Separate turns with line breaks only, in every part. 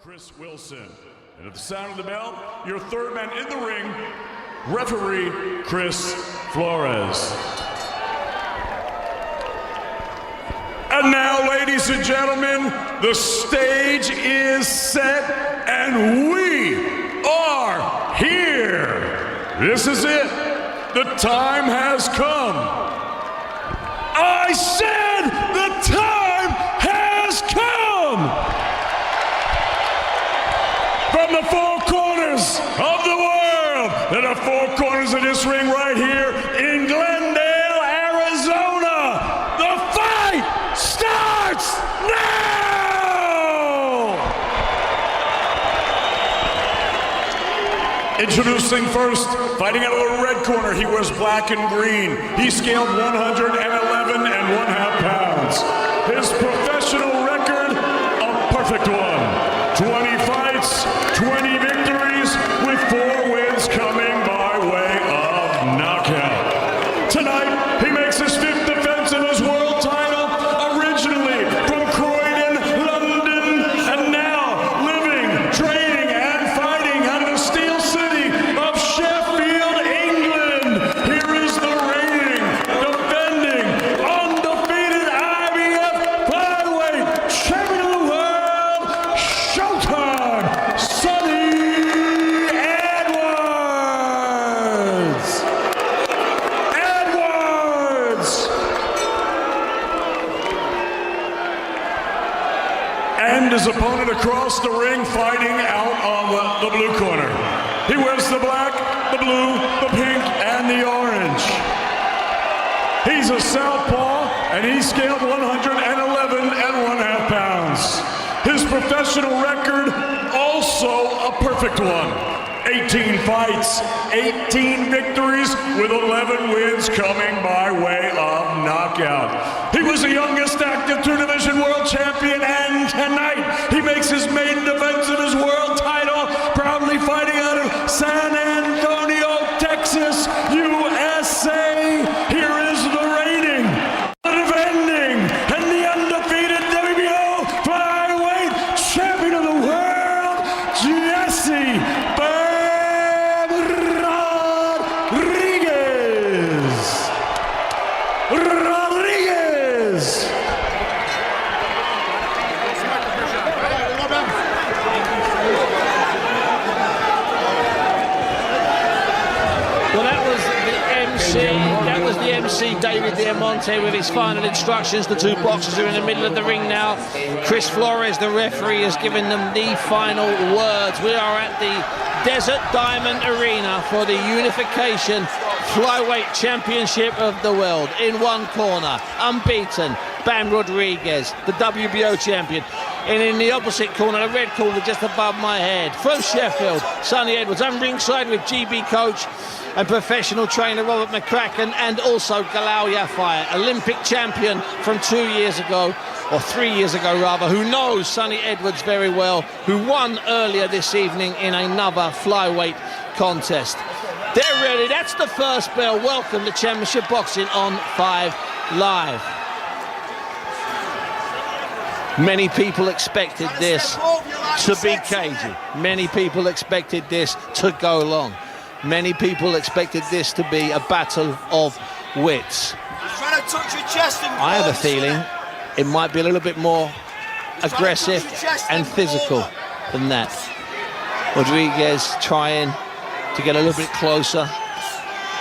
Chris Wilson. And at the sound of the bell, your third man in the ring, referee Chris Flores. And now, ladies and gentlemen, the stage is set and we are here. This is it. The time has come. I said the time has come. From the four corners of the world, to the four corners of this ring right here in Glendale, Arizona, the fight starts now! Introducing first, fighting out of the red corner, he wears black and green. He scaled 111 and 1/2 pounds. His professional record, a perfect one. 20 fights, 20 victories, with 4 wins coming by way of knockout. Tonight, he makes his 5th defense of his world title, originally from Croydon, London, and now living, training, and fighting out of the steel city of Sheffield, England. Here is the reigning, defending, undefeated IBF flyweight champion of the world, Showtime, Sonny Edwards! And his opponent across the ring, fighting out on the blue corner. He wears the black, the blue, the pink, and the orange. He's a southpaw, and he scaled 111 and 1/2 pounds. His professional record, also a perfect one. 18 fights, 18 victories, with 11 wins coming by way of knockout. He was the youngest active 2-division world champion, and tonight he makes his maiden defense of his world title, proudly fighting out of San Antonio, Texas, USA. Here is the reigning, the defending, and the undefeated WBO flyweight champion of the world, Jesse Rodriguez.
Well, that was the MC, David Diamante, with his final instructions. The two boxers are in the middle of the ring now. Chris Flores, the referee, has given them the final words. We are at the Desert Diamond Arena for the Unification Flyweight Championship of the World. In one corner, unbeaten, Bam Rodriguez, the WBO champion. And in the opposite corner, the red corner just above my head, from Sheffield, Sonny Edwards. I'm ringside with GB coach and professional trainer Robert McCracken, and also Galal Yafai, Olympic champion from 2 years ago, or 3 years ago rather, who knows Sonny Edwards very well, who won earlier this evening in another flyweight contest. They're ready. That's the first bell. Welcome to Championship Boxing on 5 Live. Many people expected this to be cagey. Many people expected this to go long. Many people expected this to be a battle of wits. I have a feeling it might be a little bit more aggressive and physical than that. Rodriguez trying to get a little bit closer,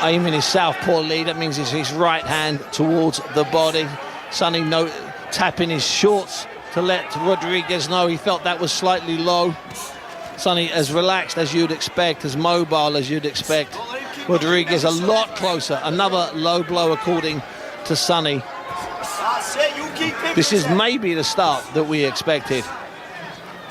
aiming his southpaw lead. That means his right hand towards the body. Sonny tapping his shorts to let Rodriguez know he felt that was slightly low. Sonny as relaxed as you'd expect, as mobile as you'd expect. Rodriguez a lot closer. Another low blow according to Sonny. This is maybe the start that we expected.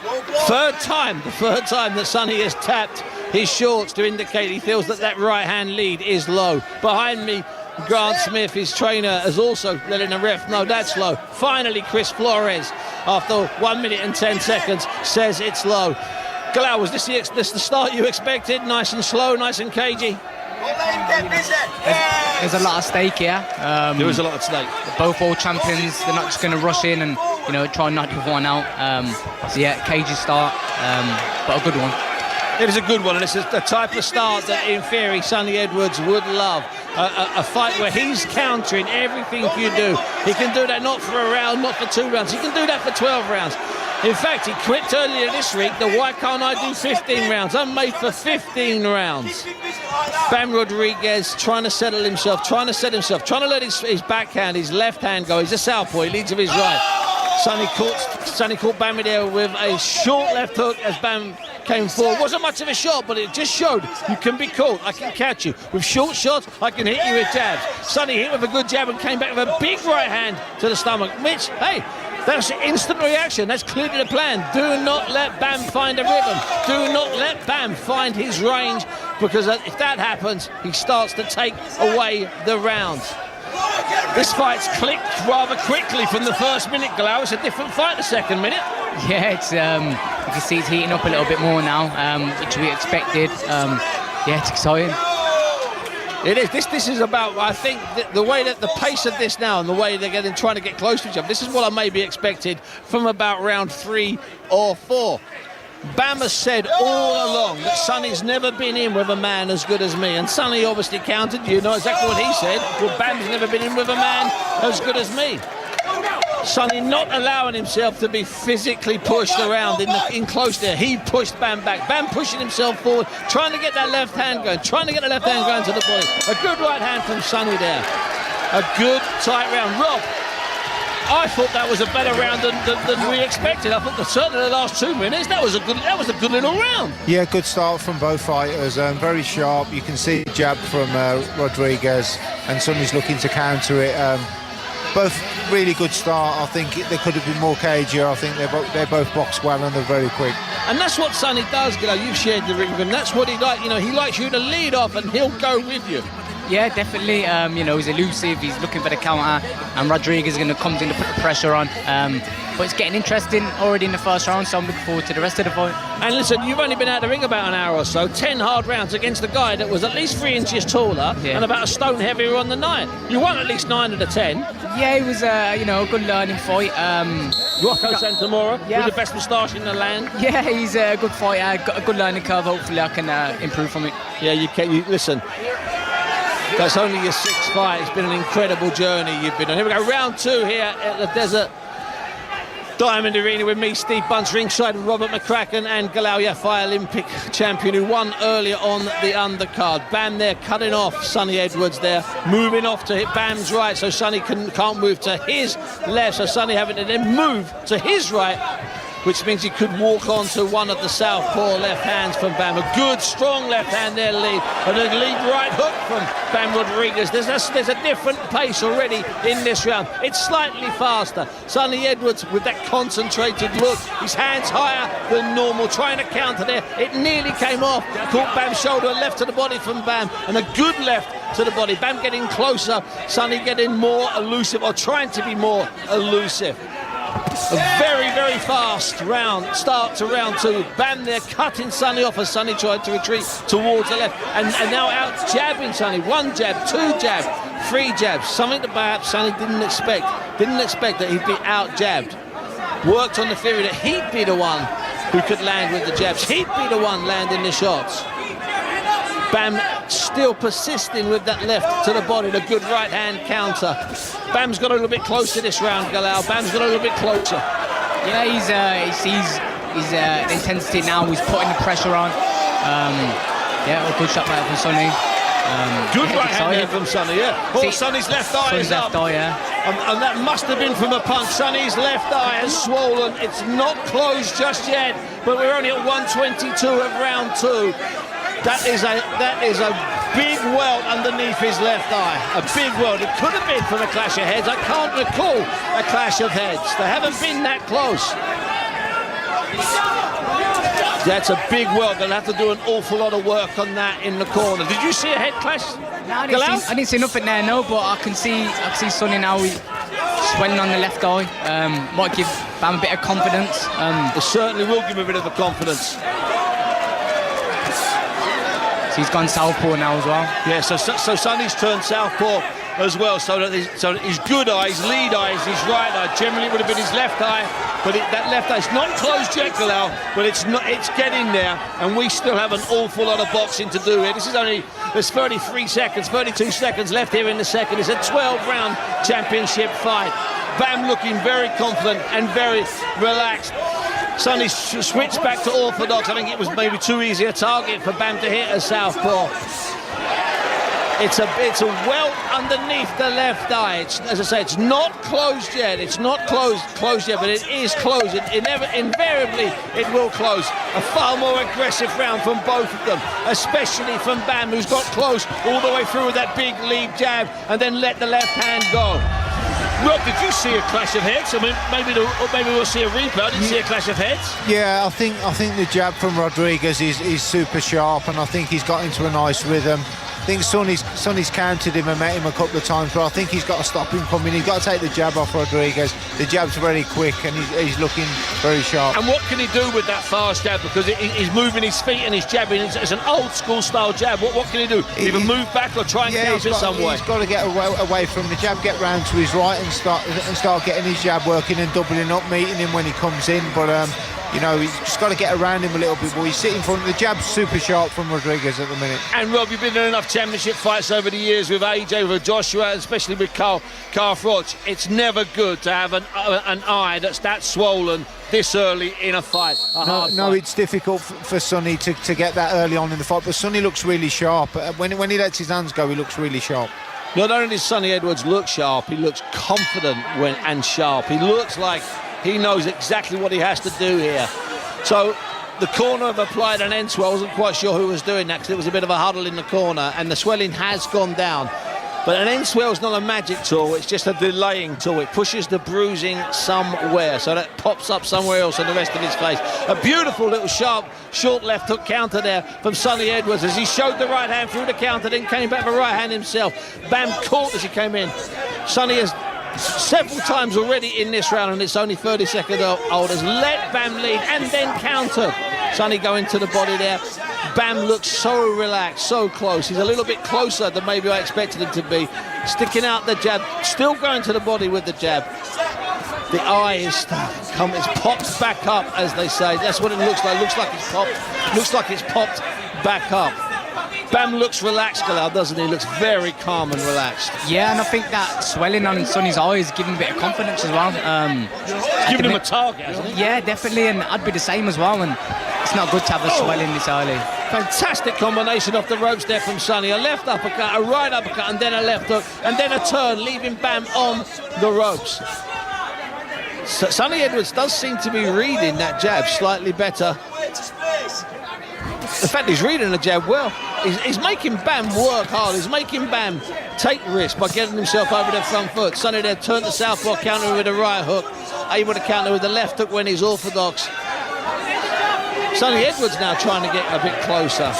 The third time that Sonny has tapped his shorts to indicate he feels that right hand lead is low. Behind me, Grant Smith, his trainer, has also letting the ref know that's low. Finally, Chris Flores, after 1 minute and 10 seconds, says it's low. Galal, was this the start you expected? Nice and slow, nice and cagey?
There's a lot at stake here.
There is a lot at stake.
Both world champions, they're not just going to rush in and try and knock the one out. So yeah, cagey start, but a good one.
It was a good one, and it's the type of start that, in theory, Sonny Edwards would love. A fight where he's countering everything you do. He can do that not for a round, not for 2 rounds. He can do that for 12 rounds. In fact, he quipped earlier this week that why can't I do 15 rounds? I'm made for 15 rounds. Bam Rodriguez trying to settle himself, trying to let his backhand, his left hand go. He's a southpaw, he leads with his right. Sonny caught Bam there with a short left hook as Bam came forward. Wasn't much of a shot, but it just showed you can be caught. I can catch you. With short shots, I can hit you with jabs. Sonny hit with a good jab and came back with a big right hand to the stomach. Mitch, hey, that's instant reaction. That's clearly the plan. Do not let Bam find a rhythm. Do not let Bam find his range, because if that happens, he starts to take away the rounds. This fight's clicked rather quickly from the first minute, Galal. It's a different fight the second minute.
Yeah, it's you can see it's heating up a little bit more now, which we expected. Yeah, it's exciting.
It is. This is about, I think, the way that the pace of this now and the way they're trying to get close to each other. This is what I maybe expected from about round 3 or 4. Bam has said all along that Sonny's never been in with a man as good as me, and Sonny obviously countered. You know exactly what he said. Well, Bam's never been in with a man as good as me. Sonny not allowing himself to be physically pushed around in close there. He pushed Bam back. Bam pushing himself forward, trying to get that left hand going, to the body. A good right hand from Sonny there. A good tight round. Rob, I thought that was a better round than we expected. I thought that certainly the last 2 minutes, that was a good little round.
Yeah, good start from both fighters. Very sharp. You can see the jab from Rodriguez, and Sonny's looking to counter it. Both really good start. I think they could have been more cagier. I think they both box well and they're very quick.
And that's what Sonny does, Gillo. You've shared the ring with him. That's what he likes. He likes you to lead off and he'll go with you.
Yeah, definitely. He's elusive. He's looking for the counter, and Rodriguez is going to come in to put the pressure on. But it's getting interesting already in the first round, so I'm looking forward to the rest of the fight.
And listen, you've only been out of the ring about an hour or so. 10 hard rounds against a guy that was at least 3 inches taller and about a stone heavier on the night. You won at least 9 of the 10.
Yeah, it was a good learning fight.
Rocco Santamora, who's the best moustache in the land.
Yeah, he's a good fighter. Got a good learning curve. Hopefully, I can improve from it.
Yeah, you can. Listen. That's only your 6th fight. It's been an incredible journey you've been on. Here we go, round 2 here at the Desert Diamond Arena with me, Steve Bunce, ringside with Robert McCracken and Galal Yafai, Olympic champion, who won earlier on the undercard. Bam there cutting off Sonny Edwards there, moving off to hit Bam's right, so Sonny can't move to his left, so Sonny having to then move to his right, which means he could walk on to one of the southpaw left hands from Bam. A good, strong left hand there, lead. And a lead right hook from Bam Rodriguez. There's a different pace already in this round. It's slightly faster. Sonny Edwards with that concentrated look. His hands higher than normal, trying to counter there. It nearly came off. Caught Bam's shoulder, left to the body from Bam. And a good left to the body. Bam getting closer. Sonny getting more elusive, or trying to be more elusive. A very, very fast start to round 2. Bam there cutting Sonny off as Sonny tried to retreat towards the left. And now out jabbing Sonny. 1 jab, 2 jab, 3 jabs. Something that perhaps Sonny didn't expect. Didn't expect that he'd be out jabbed. Worked on the theory that he'd be the one who could land with the jabs. He'd be the one landing the shots. Bam still persisting with that left to the body, the good right hand counter. Bam's got a little bit closer this round, Galal. Bam's got a little bit closer.
Yeah, he sees his intensity now. He's putting the pressure on. A good shot right from Sonny.
Good right hand there from Sonny, yeah. Oh, Sonny's left eye is up.
Left eye, yeah.
And that must have been from a punch. Sonny's left eye has swollen. It's not closed just yet, but we're only at 122 of round 2. That is a big welt underneath his left eye. A big welt. It could have been from a clash of heads. I can't recall a clash of heads. They haven't been that close. That's a big welt. They'll have to do an awful lot of work on that in the corner. Did you see a head clash?
No, I didn't see nothing there, no, but I can see Sonny now swelling on the left eye. Might give Bam a bit of confidence.
It certainly will give him a bit of a confidence.
He's gone southpaw now as well.
Yeah, so Sonny's turned southpaw as well, so that his good eye, his lead eye is his right eye. Generally it would have been his left eye, but that left eye's not closed yet, Galal, but it's getting there, and we still have an awful lot of boxing to do here. There's 33 seconds, 32 seconds left here in the second. It's a 12-round championship fight. Bam looking very confident and very relaxed. Sonny switched back to orthodox. I think it was maybe too easy a target for Bam to hit a southpaw. It's a welt underneath the left eye. As I say, it's not closed yet. It's not closed yet, but it is closed. Invariably, it will close. A far more aggressive round from both of them, especially from Bam, who's got close all the way through with that big lead jab and then let the left hand go. Rob, did you see a clash of heads? I mean, maybe we'll see a replay. I didn't see a clash of heads.
Yeah, I think the jab from Rodriguez is super sharp, and I think he's got into a nice rhythm. I think Sonny's countered him and met him a couple of times, but I think he's got to stop him coming. He's got to take the jab off Rodriguez. The jab's very quick and he's looking very sharp.
And what can he do with that fast jab? Because he's moving his feet and he's jabbing. It's an old school style jab. What can he do? Either move back or try and counter it some way.
He's got to get away from the jab, get round to his right and start getting his jab working and doubling up, meeting him when he comes in. But you know, he's just got to get around him a little bit more. He's sitting in front of the jab, super sharp from Rodriguez at the minute.
And Rob, you've been in enough championship fights over the years with AJ, with Joshua, especially with Carl Froch. It's never good to have an eye that's that swollen this early in a fight.
No, it's difficult for Sonny to get that early on in the fight, but Sonny looks really sharp. When he lets his hands go, he looks really sharp.
Not only does Sonny Edwards look sharp, he looks confident and sharp. He looks like he knows exactly what he has to do here. So the corner have applied an end swell. I wasn't quite sure who was doing that because there was a bit of a huddle in the corner and the swelling has gone down. But an end swell is not a magic tool, it's just a delaying tool. It pushes the bruising somewhere, so that pops up somewhere else on the rest of his face. A beautiful little sharp, short left hook counter there from Sonny Edwards as he showed the right hand through the counter, then came back with the right hand himself. Bam caught as he came in. Sonny has several times already in this round, and it's only 30 seconds old, has let Bam lead and then countered. Sonny going to the body there. Bam looks so relaxed, so close. He's a little bit closer than maybe I expected him to be. Sticking out the jab, still going to the body with the jab. The eye is popped back up, as they say. That's what it looks like. Looks like it's popped back up. Bam looks relaxed, Galal, doesn't he? He looks very calm and relaxed.
Yeah, and I think that swelling on Sonny's eye is giving him a bit of confidence as well.
Giving him a target, hasn't it?
Yeah, definitely, and I'd be the same as well. And it's not good to have a swelling this early.
Fantastic combination off the ropes there from Sonny. A left uppercut, a right uppercut, and then a left hook, and then a turn, leaving Bam on the ropes. So Sonny Edwards does seem to be reading that jab slightly better. In fact, he's reading the jab well. He's making Bam work hard. He's making Bam take risks by getting himself over the front foot. Sonny there turned the southpaw counter with a right hook, able to counter with the left hook when he's orthodox. Sonny Edwards now trying to get a bit closer.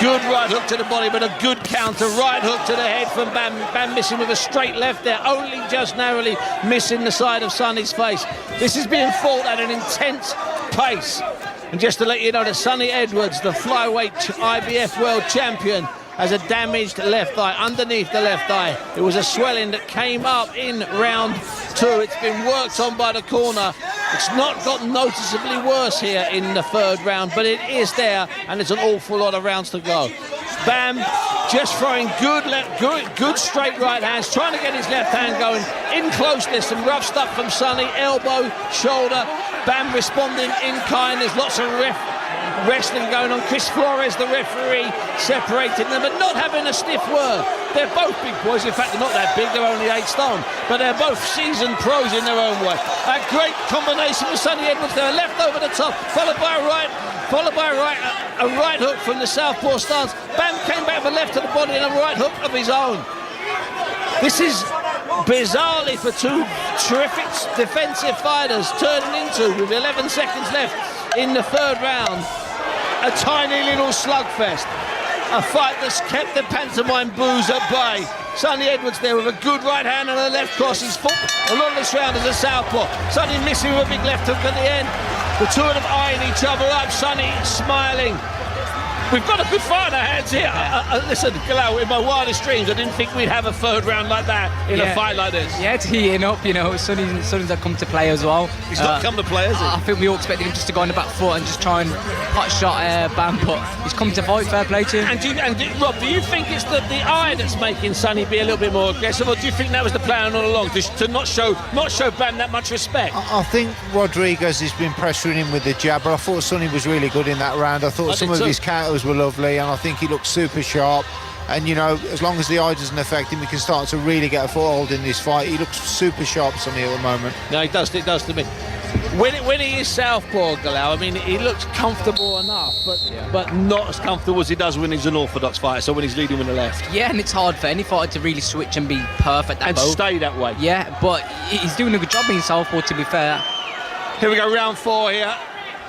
Good right hook to the body, but a good counter. Right hook to the head from Bam. Bam missing with a straight left there, only just narrowly missing the side of Sonny's face. This is being fought at an intense pace. And just to let you know that Sonny Edwards, the flyweight IBF world champion, has a damaged left eye, underneath the left eye. It was a swelling that came up in round 2. It's been worked on by the corner. It's not gotten noticeably worse here in the 3rd round, but it is there, and it's an awful lot of rounds to go. Bam just throwing good straight right hands, trying to get his left hand going. In closeness, some rough stuff from Sonny, elbow, shoulder. Bam responding in kind. There's lots of wrestling going on. Chris Flores, the referee, separating them, but not having a stiff word. They're both big boys. In fact, they're not that big. They're only 8 stone, but they're both seasoned pros in their own way. A great combination with Sonny Edwards there, left over the top, followed by a right hook from the southpaw stance. Bam came back with a left to the body and a right hook of his own. This is bizarrely for two terrific defensive fighters turning into, with 11 seconds left in the 3rd round, a tiny little slugfest. A fight that's kept the pantomime boos at bay. Sonny Edwards there with a good right hand and a left cross. He's fought a lot of this round as a southpaw. Sonny missing with a big left hook at the end. The two of them eyeing each other up. Sonny smiling. We've got a good fight on our hands here. Listen, Galal, in my wildest dreams, I didn't think we'd have a third round like that in a fight like this.
Yeah, it's heating up, you know. Sonny's had come to play as well.
He's not come to play, has he?
I think we all expected him just to go on the back foot and just try and hot shot Bam, but he's come to fight. Fair play to him.
Rob, do you think it's the eye that's making Sonny be a little bit more aggressive, or do you think that was the plan all along, to not show Bam that much respect?
I think Rodriguez has been pressuring him with the jab, but I thought Sonny was really good in that round. I thought some of his counters were lovely, and I think he looked super sharp. And you know, as long as the eye doesn't affect him, we can start to really get a foothold in this fight. He looks super sharp, Sonny, at the moment.
No, it does to me. When he is southpaw, Galal, I mean, he looks comfortable enough, but not as comfortable as he does when he's an orthodox fighter, so when he's leading with the left.
Yeah, and it's hard for any fighter to really switch and be perfect at
and
both.
Stay that way.
Yeah, but he's doing a good job being southpaw, to be fair.
Here we go, round 4 here.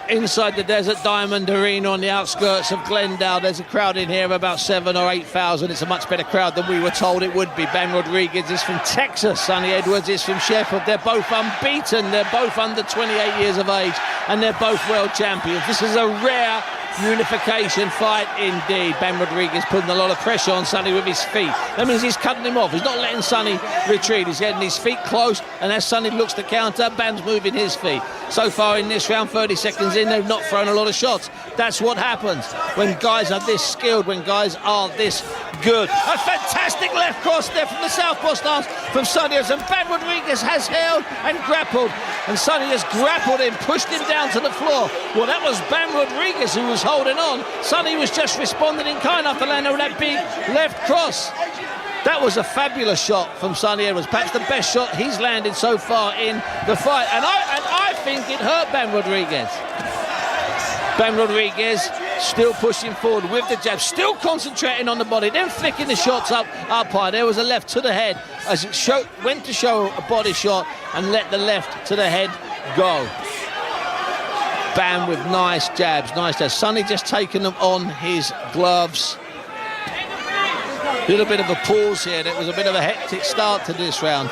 Inside the Desert Diamond Arena on the outskirts of Glendale. There's a crowd in here of about 7,000 or 8,000. It's a much better crowd than we were told it would be. Bam Rodriguez is from Texas. Sonny Edwards is from Sheffield. They're both unbeaten. They're both under 28 years of age, and they're both world champions. This is a rare unification fight indeed. Bam Rodriguez putting a lot of pressure on Sonny with his feet. That means he's cutting him off. He's not letting Sonny retreat. He's getting his feet close, and as Sonny looks to counter, Bam's moving his feet. So far in this round, 30 seconds in, they've not thrown a lot of shots. That's what happens when guys are this skilled, when guys are this good. A fantastic left cross there from the southpaw stance from Sonny, and Bam Rodriguez has held and grappled, and Sonny has grappled him, pushed him down to the floor. Well, that was Bam Rodriguez who was holding on. Sonny was just responding in kind after landing that big left cross. That was a fabulous shot from Sonny Edwards, perhaps the best shot he's landed so far in the fight, and I think it hurt Bam Rodriguez. Bam Rodriguez still pushing forward with the jab, still concentrating on the body, then flicking the shots up high. There was a left to the head as it went to show a body shot and let the left to the head go. Bam with nice jabs. Sonny just taking them on his gloves. Little bit of a pause here. It was a bit of a hectic start to this round.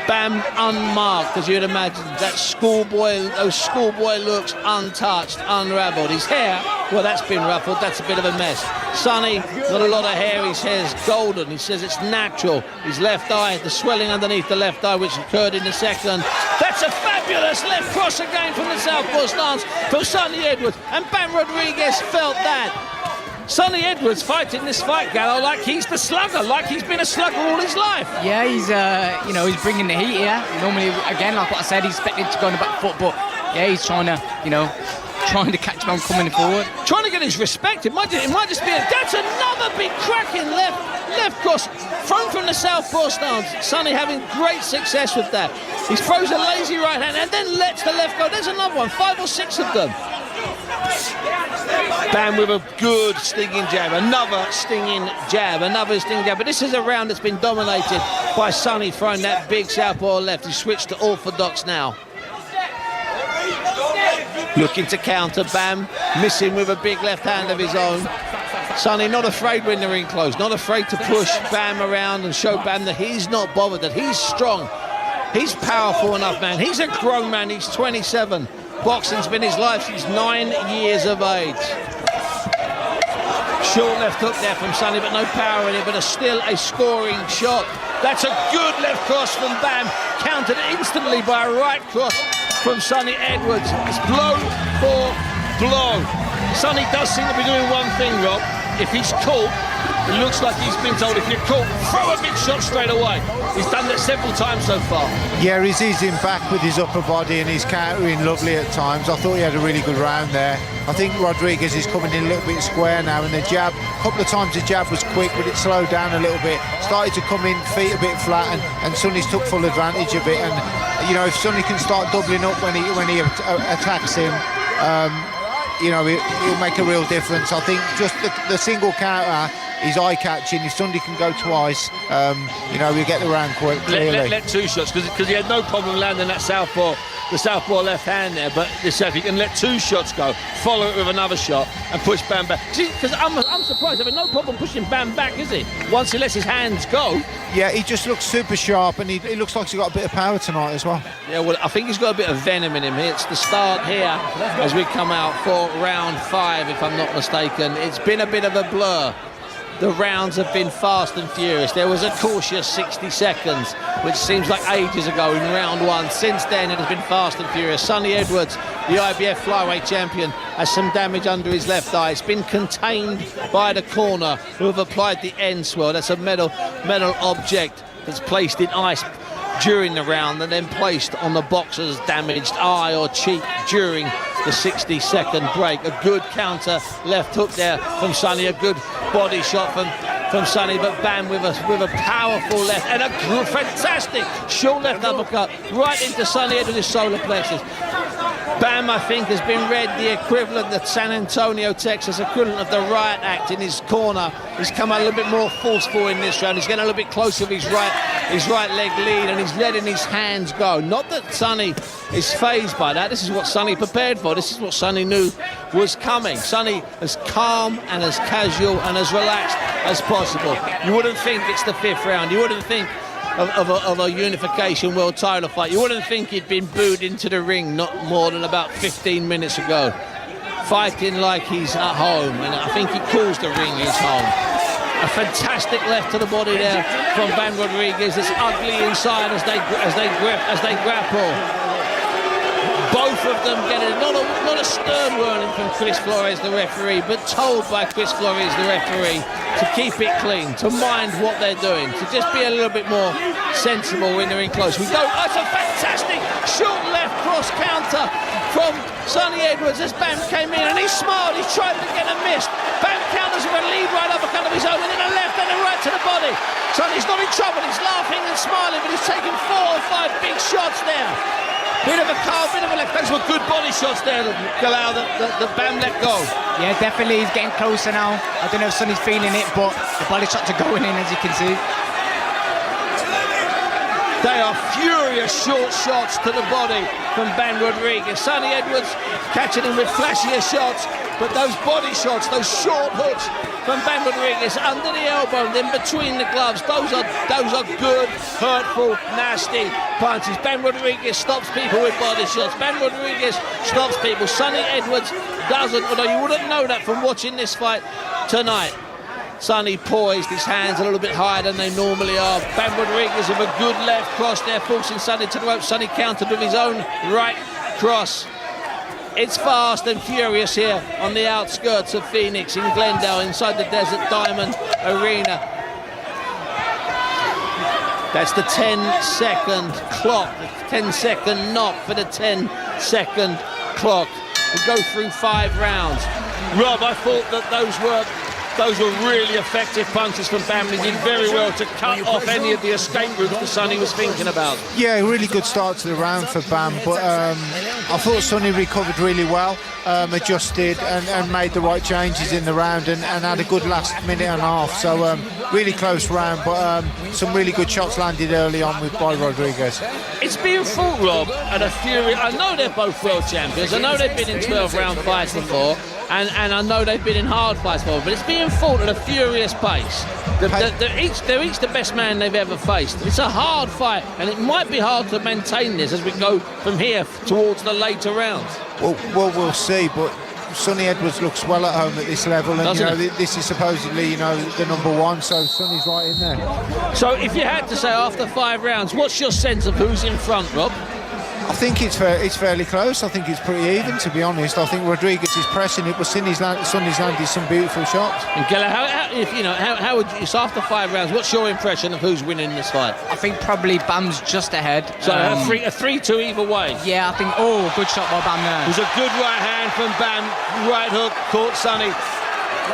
Bam unmarked, as you'd imagine. Those schoolboy looks untouched, unravelled. His hair, well, that's been ruffled. That's a bit of a mess. Sonny, got a lot of hair. His hair's golden. He says it's natural. His left eye, the swelling underneath the left eye, which occurred in the second. That's a fabulous left cross again from the southpaw stance from Sonny Edwards. And Bam Rodriguez felt that. Sonny Edwards fighting this fight, Gallo, like he's the slugger, like he's been a slugger all his life.
Yeah, he's bringing the heat here. Normally, again, like what I said, he's expected to go on the back foot, but yeah, he's trying to catch him coming forward.
Trying to get his respect. It might just be that's another big cracking left cross thrown from the southpaw stance. Sonny having great success with that. He throws a lazy right hand and then lets the left go. There's another one, 5 or 6 of them. Bam with a good stinging jab, another stinging jab. But this is a round that's been dominated by Sonny throwing that big southpaw left. He switched to orthodox now. Looking to counter, Bam missing with a big left hand of his own. Sonny not afraid when they're in close, not afraid to push Bam around and show Bam that he's not bothered, that he's strong. He's powerful enough, man. He's a grown man, he's 27. Boxing's been his life since 9 years of age. Short left hook there from Sonny, but no power in it, but still a scoring shot. That's a good left cross from Bam, countered instantly by a right cross from Sonny Edwards. It's blow for blow. Sonny does seem to be doing one thing, Rob. If he's caught, it looks like he's been told, if you're caught, throw a big shot straight away. He's done that several times so far.
Yeah, he's easing back with his upper body and he's countering lovely at times. I thought he had a really good round there. I think Rodriguez is coming in a little bit square now, and the jab, a couple of times the jab was quick, but it slowed down a little bit. Started to come in, feet a bit flat, and Sonny's took full advantage of it. And you know, if Sonny can start doubling up when he attacks him, you know, it'll make a real difference. I think just the single counter he's eye-catching. If Sunday can go twice, we get the round quite clearly.
Let 2 shots, because he had no problem landing that the southpaw left hand there, but if he can let 2 shots go, follow it with another shot and push Bam back. Because I'm surprised, having no problem pushing Bam back, is he? Once he lets his hands go.
Yeah, he just looks super sharp, and he looks like he's got a bit of power tonight as well.
Yeah, well, I think he's got a bit of venom in him. It's the start here as we come out for round 5, if I'm not mistaken. It's been a bit of a blur. The rounds have been fast and furious. There was a cautious 60 seconds, which seems like ages ago in round 1. Since then, it has been fast and furious. Sonny Edwards, the IBF flyweight champion, has some damage under his left eye. It's been contained by the corner, who have applied the end swell. That's a metal object that's placed in ice during the round and then placed on the boxer's damaged eye or cheek during the 60-second break. A good counter left hook there from Sonny, a good body shot from Sonny, but Bam with a powerful left and a fantastic short left uppercut right into Sonny Edwards' solar plexus. Bam, I think, has been read the equivalent, the San Antonio, Texas equivalent of the riot act in his corner. He's come out a little bit more forceful in this round. He's getting a little bit closer with his right leg lead, and he's letting his hands go. Not that Sonny is phased by that. This is what Sonny prepared for. This is what Sonny knew was coming. Sonny as calm and as casual and as relaxed as possible. You wouldn't think it's the 5th round. You wouldn't think of a unification world title fight. You wouldn't think he'd been booed into the ring not more than about 15 minutes ago. Fighting like he's at home, and I think he calls the ring his home. A fantastic left to the body there from Bam Rodriguez. It's ugly inside as they grapple. Both of them getting not a stern warning from Chris Flores, the referee, but told by Chris Flores, the referee, to keep it clean, to mind what they're doing, to just be a little bit more sensible when they're in close. We go. Oh, it's a fantastic short left cross counter from Sonny Edwards as Bam came in, and he smiled. He tried to get a miss. Bam counters with a lead right uppercut of his own, and then a left and a right to the body. Sonny's not in trouble. He's laughing and smiling, but he's taking 4 or 5 big shots there. Bit of a carve, bit of a left. Those were good body shots there that allow the Bam let go.
Yeah, definitely. He's getting closer now. I don't know if Sonny's feeling it, but the body shots are going in, as you can see.
They are furious short shots to the body from Bam Rodriguez. Sonny Edwards catching him with flashier shots, but those body shots, those short hooks from Bam Rodriguez under the elbow and then between the gloves, those are good, hurtful, nasty punches. Bam Rodriguez stops people with body shots. Bam Rodriguez stops people. Sonny Edwards doesn't, although you wouldn't know that from watching this fight tonight. Sonny poised, his hands a little bit higher than they normally are. Bam Rodriguez with a good left cross there, forcing Sonny to the rope. Sonny countered with his own right cross. It's fast and furious here on the outskirts of Phoenix in Glendale, inside the Desert Diamond Arena. That's the 10-second clock, the 10-second knock for the 10-second clock. We go through 5 rounds. Rob, I thought that those were really effective punches from Bam. He did very well to cut off any of the escape routes that Sonny was thinking about.
Yeah, really good start to the round for Bam, but I thought Sonny recovered really well, adjusted and made the right changes in the round and had a good last minute and a half. So really close round, but some really good shots landed early on by Rodriguez.
It's been fought, Rob, at a fury. I know they're both world champions. I know they've been in 12-round fights before. And I know they've been in hard fights before, but it's being fought at a furious pace. They're each the best man they've ever faced. It's a hard fight, and it might be hard to maintain this as we go from here towards the later rounds.
Well, we'll see, but Sonny Edwards looks well at home at this level, and this is supposedly the number 1, so Sonny's right in there.
So if you had to say after 5 rounds, what's your sense of who's in front, Rob?
I think it's fairly close. I think it's pretty even, to be honest. I think Rodriguez is pressing it, but Sonny's landed some beautiful shots.
And Geller, how would you? So after 5 rounds, what's your impression of who's winning this fight?
I think probably Bam's just ahead.
So a 3-2 either way.
Yeah, I think. Oh, good shot by Bam there.
It was a good right hand from Bam. Right hook caught Sonny.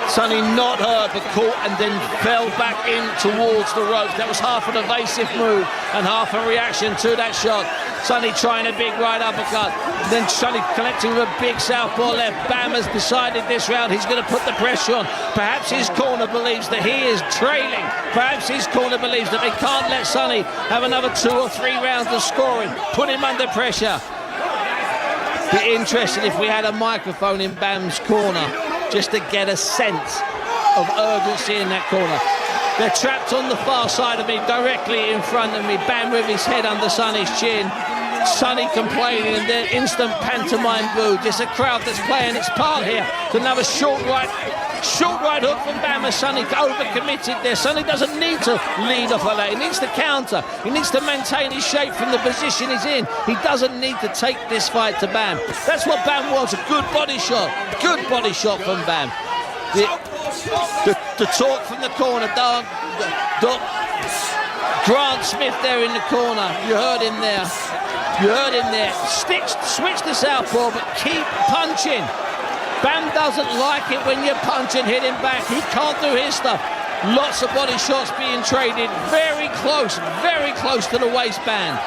Sonny not hurt, but caught and then fell back in towards the ropes. That was half an evasive move and half a reaction to that shot. Sonny trying a big right uppercut. Then Sonny connecting with a big southpaw left. Bam has decided this round he's going to put the pressure on. Perhaps his corner believes that he is trailing. Perhaps his corner believes that they can't let Sonny have another 2 or 3 rounds of scoring. Put him under pressure. Be interested if we had a microphone in Bam's corner just to get a sense of urgency in that corner. They're trapped on the far side of me, directly in front of me. Bam with his head under Sonny's chin. Sonny complaining and then instant pantomime boo. Just a crowd that's playing its part here. It's another short right hook from Bam as Sonny overcommitted there. Sonny doesn't need to lead off of that. He needs to counter. He needs to maintain his shape from the position he's in. He doesn't need to take this fight to Bam. That's what Bam wants, a good body shot. Good body shot from Bam. The talk from the corner, Grant Smith there in the corner. You heard him there. Switch to southpaw, but keep punching. Bam doesn't like it when you punch and hit him back. He can't do his stuff. Lots of body shots being traded. Very close to the waistband.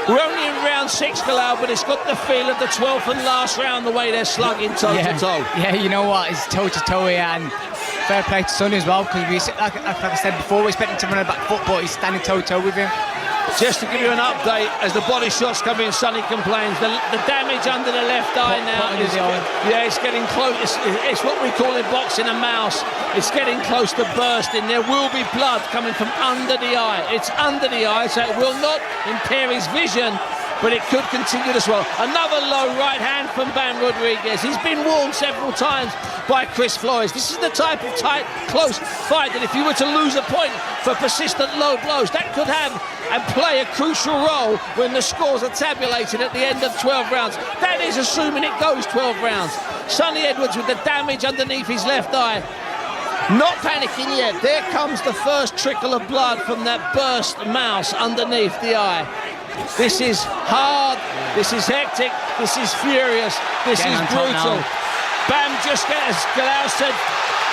We're only in round 6, Galal, but it's got the feel of the 12th and last round, the way they're slugging toe-to-toe.
Yeah, you know what? It's toe-to-toe here, and fair play to Sonny as well, because like I said before, we expect him to run a back foot, but he's standing toe-to-toe with him.
Just to give you an update, as the body shots come in, Sonny complains. The damage under the left eye now is... Yeah, it's getting close. It's what we call in boxing a mouse. It's getting close to bursting. There will be blood coming from under the eye. It's under the eye, so it will not impair his vision, but it could continue to swell. Another low right hand from Bam Rodriguez. He's been warned several times by Chris Flores. This is the type of tight, close fight that if you were to lose a point for persistent low blows, that could have and play a crucial role when the scores are tabulated at the end of 12 rounds. That is assuming it goes 12 rounds. Sonny Edwards with the damage underneath his left eye. Not panicking yet. There comes the first trickle of blood from that burst mouse underneath the eye. This is hard, this is hectic, this is furious, this is brutal. Bam just as Galal said,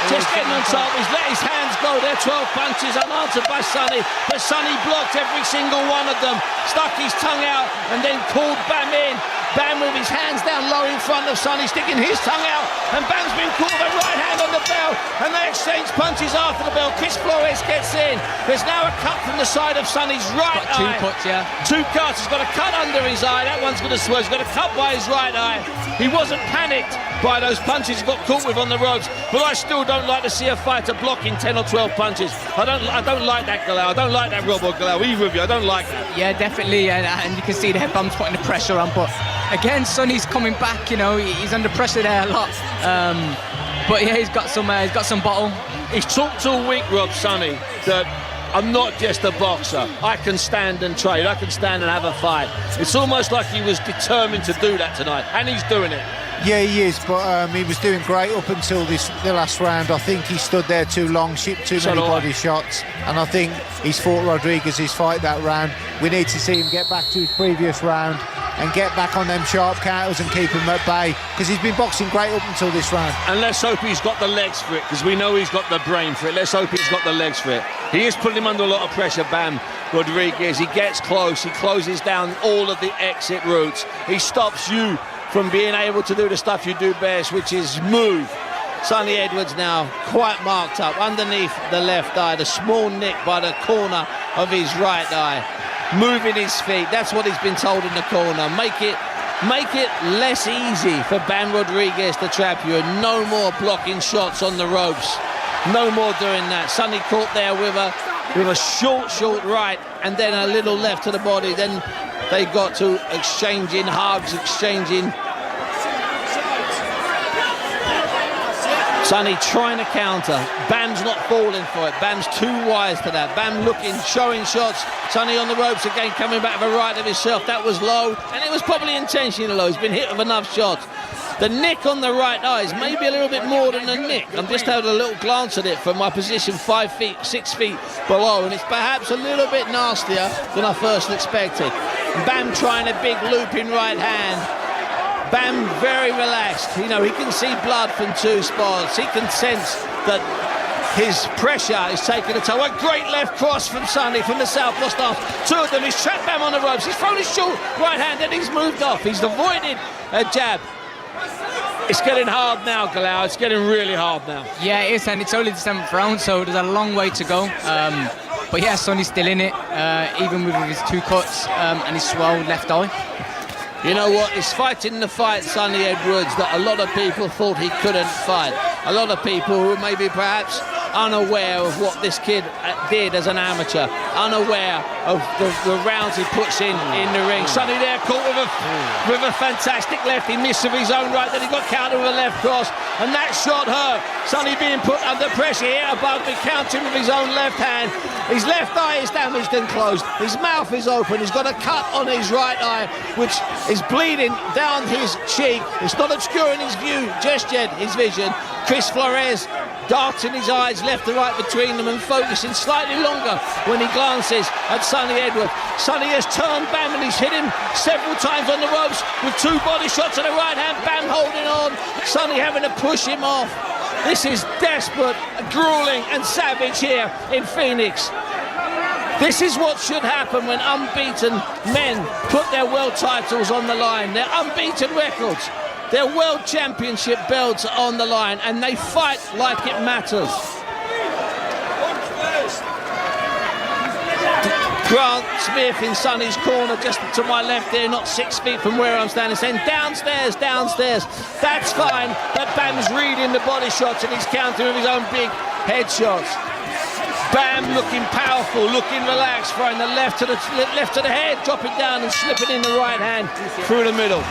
just getting on top. He's let his hands go. There 12 punches unanswered by Sonny, but Sonny blocked every single one of them, stuck his tongue out and then pulled Bam in. Bam with his hands down low in front of Sonny, sticking his tongue out, and Bam's been caught with a right hand on the bell, and they exchange punches after the bell. Chris Flores gets in. There's now a cut from the side of Sonny's right eye.
2 cuts, yeah.
2 cuts. He's got a cut under his eye. That one's going to swell. He's got a cut by his right eye. He wasn't panicked by those punches he got caught with on the ropes, but I still don't like to see a fighter blocking 10 or 12 punches. I don't like that, Galal. I don't like that, Rob or Galal. Either of you, I don't like that.
Yeah, definitely, and you can see there Bam's putting the pressure on, but again, Sonny's coming back. You know, he's under pressure there a lot. But yeah, he's got some bottle.
He's talked all week, Rob, Sonny, that I'm not just a boxer. I can stand and trade. I can stand and have a fight. It's almost like he was determined to do that tonight, and he's doing it.
Yeah, he is, but he was doing great up until the last round. I think he stood there too long, shipped too many body shots, and I think he's fought Rodriguez's fight that round. We need to see him get back to his previous round and get back on them sharp counters and keep him at bay, because he's been boxing great up until this round.
And let's hope he's got the legs for it, because we know he's got the brain for it. Let's hope he's got the legs for it. He is putting him under a lot of pressure, Bam Rodriguez. He gets close, he closes down all of the exit routes. He stops you from being able to do the stuff you do best, which is move. Sonny Edwards now quite marked up underneath the left eye, the small nick by the corner of his right eye. Moving his feet, that's what he's been told in the corner. Make it less easy for Bam Rodriguez to trap you, and no more blocking shots on the ropes. No more doing that. Sonny caught there with a short right, and then a little left to the body. Then they got to exchanging hugs, exchanging. Sonny trying to counter. Bam's not falling for it. Bam's too wise to that. Bam looking, showing shots. Sonny on the ropes again, coming back with a right of himself. That was low, and it was probably intentionally low. He's been hit with enough shots. The nick on the right eye is maybe a little bit more than a nick. I'm just having a little glance at it from my position 5 feet, 6 feet below, and it's perhaps a little bit nastier than I first expected. Bam trying a big looping right hand. Bam very relaxed. You know, he can see blood from 2 spots. He can sense that his pressure is taking a toll. A great left cross from Sonny from the southwest arm. 2 of them. He's trapped Bam on the ropes. He's thrown his short right hand and he's moved off. He's avoided a jab. It's getting hard now, Galal. It's getting really hard now.
Yeah, it is, and it's only the 7th round, so there's a long way to go. But yeah, Sonny's still in it, even with his 2 cuts and his swelled left eye.
You know what? He's fighting the fight, Sonny Edwards, that a lot of people thought he couldn't fight. A lot of people who maybe perhaps unaware of what this kid did as an amateur, unaware of the rounds he puts in the ring. Sonny there caught with a fantastic left. He missed with his own right, then he got countered with a left cross, and that shot hurt. Sonny being put under pressure here above me, countering with his own left hand. His left eye is damaged and closed. His mouth is open. He's got a cut on his right eye, which is bleeding down his cheek. It's not obscuring his view just yet, his vision. Chris Flores darting his eyes left and right between them and focusing slightly longer when he glances at Sonny Edwards. Sonny has turned Bam and he's hit him several times on the ropes with 2 body shots to the right hand. Bam holding on. Sonny having to push him off. This is desperate, grueling and savage here in Phoenix. This is what should happen when unbeaten men put their world titles on the line, their unbeaten records. Their world championship belts are on the line and they fight like it matters. Grant Smith in Sonny's corner, just to my left here, not 6 feet from where I'm standing, saying downstairs, downstairs. That's fine, but Bam's reading the body shots and he's countering with his own big headshots. Bam looking powerful, looking relaxed, throwing the left to the head, dropping down and slipping in the right hand through the middle.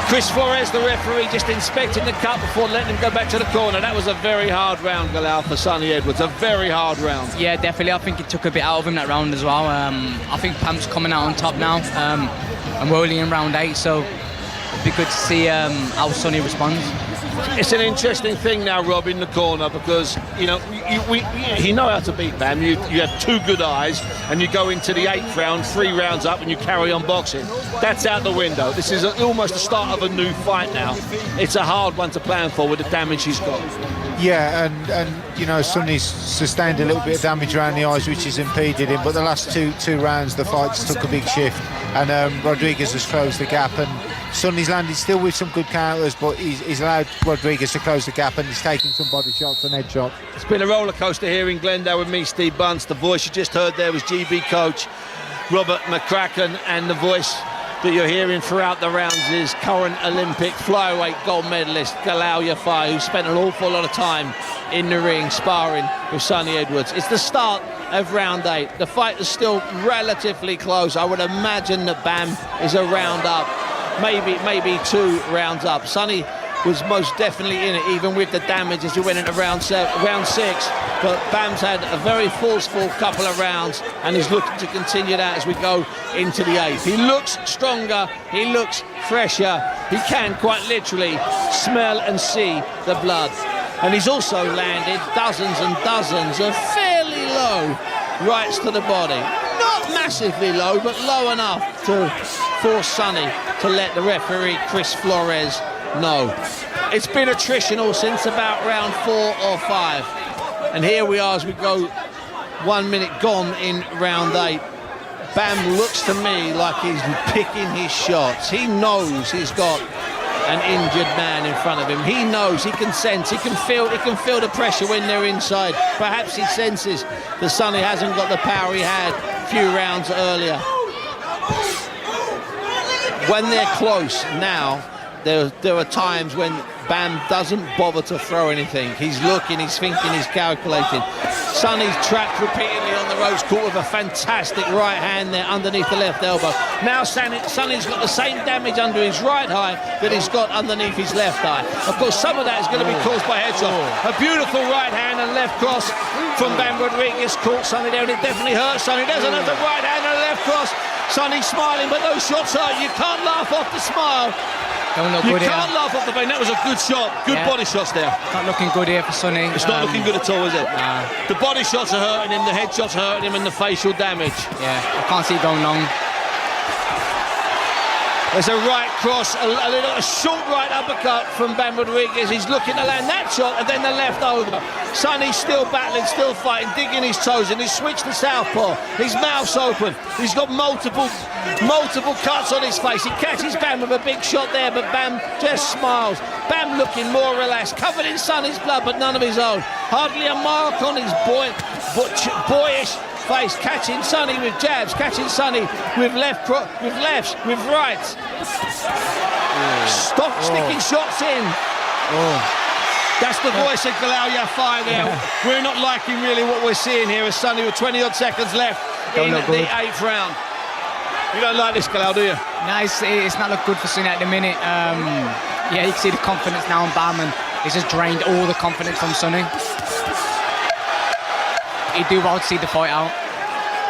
Chris Flores, the referee, just inspecting the cut before letting him go back to the corner. That was a very hard round, Galal, for Sonny Edwards. A very hard round. Yeah,
definitely. I think it took a bit out of him that round as well. I think Bam's coming out on top now, and we're only in round 8, so it'd be good to see how Sonny responds.
It's an interesting thing now, Rob, in the corner, because you know he know how to beat Bam. You have 2 good eyes, and you go into the 8th round, 3 rounds up, and you carry on boxing. That's out the window. This is almost the start of a new fight now. It's a hard one to plan for with the damage he's got.
Yeah, and you know, Sonny's sustained a little bit of damage around the eyes, which has impeded him. But the last two rounds, the fights took a big shift, and Rodriguez has closed the gap. And Sonny's landed still with some good counters, but he's allowed Rodriguez to close the gap, and he's taking some body shots and head shots.
It's been a roller coaster here in Glendale with me, Steve Bunce. The voice you just heard there was GB coach Robert McCracken, and the voice that you're hearing throughout the rounds is current Olympic flyweight gold medalist Galal Yafai, who spent an awful lot of time in the ring sparring with Sonny Edwards. It's the start of round 8. The fight is still relatively close. I would imagine that Bam is a round up, maybe 2 rounds up. Sonny was most definitely in it, even with the damage as we went into round 6. But Bam's had a very forceful couple of rounds, and he's looking to continue that as we go into the 8th. He looks stronger, he looks fresher, he can quite literally smell and see the blood. And he's also landed dozens and dozens of fairly low rights to the body. Not massively low, but low enough to force Sonny to let the referee, Chris Flores, know. It's been attritional since about round 4 or 5. And here we are as we go 1 minute gone in round 8. Bam looks to me like he's picking his shots. He knows he's got an injured man in front of him. He knows, he can sense, he can feel the pressure when they're inside. Perhaps he senses that Sonny hasn't got the power he had a few rounds earlier. When they're close now, there are times when Bam doesn't bother to throw anything. He's looking, he's thinking, he's calculating. Sonny's trapped repeatedly on the ropes, caught with a fantastic right hand there underneath the left elbow. Now Sonny's got the same damage under his right eye that he's got underneath his left eye. Of course, some of that is going to be caused by headshot. A beautiful right hand and left cross from Bam Rodriguez caught Sonny there, and it definitely hurts Sonny. There's another right hand and a left cross. Sonny smiling, but those shots hurt. You can't laugh off the smile. You can't laugh off the vein. That was a good shot. Good body shots there.
Not looking good here for Sonny.
It's not looking good at all, is it?
Nah.
The body shots are hurting him, the head shots are hurting him, and the facial damage.
Yeah, I can't see it going long.
There's a right cross, a short right uppercut from Bam Rodriguez. He's looking to land that shot and then the left over. Sonny's still battling, still fighting, digging his toes in. He's switched to southpaw. His mouth's open. He's got multiple cuts on his face. He catches Bam with a big shot there, but Bam just smiles. Bam looking more relaxed, covered in Sonny's blood, but none of his own. Hardly a mark on his boyish face, catching Sonny with jabs, catching Sonny with lefts, with rights. Stop sticking shots in. That's the voice of Galal Yafai there. We're not liking really what we're seeing here as Sonny with 20-odd seconds left in the 8th round. You don't like this, Galal, do you?
No, it's not look good for Sonny at the minute. Yeah, you can see the confidence now on Bam, and he's just drained all the confidence from Sonny. He do well to see the fight out.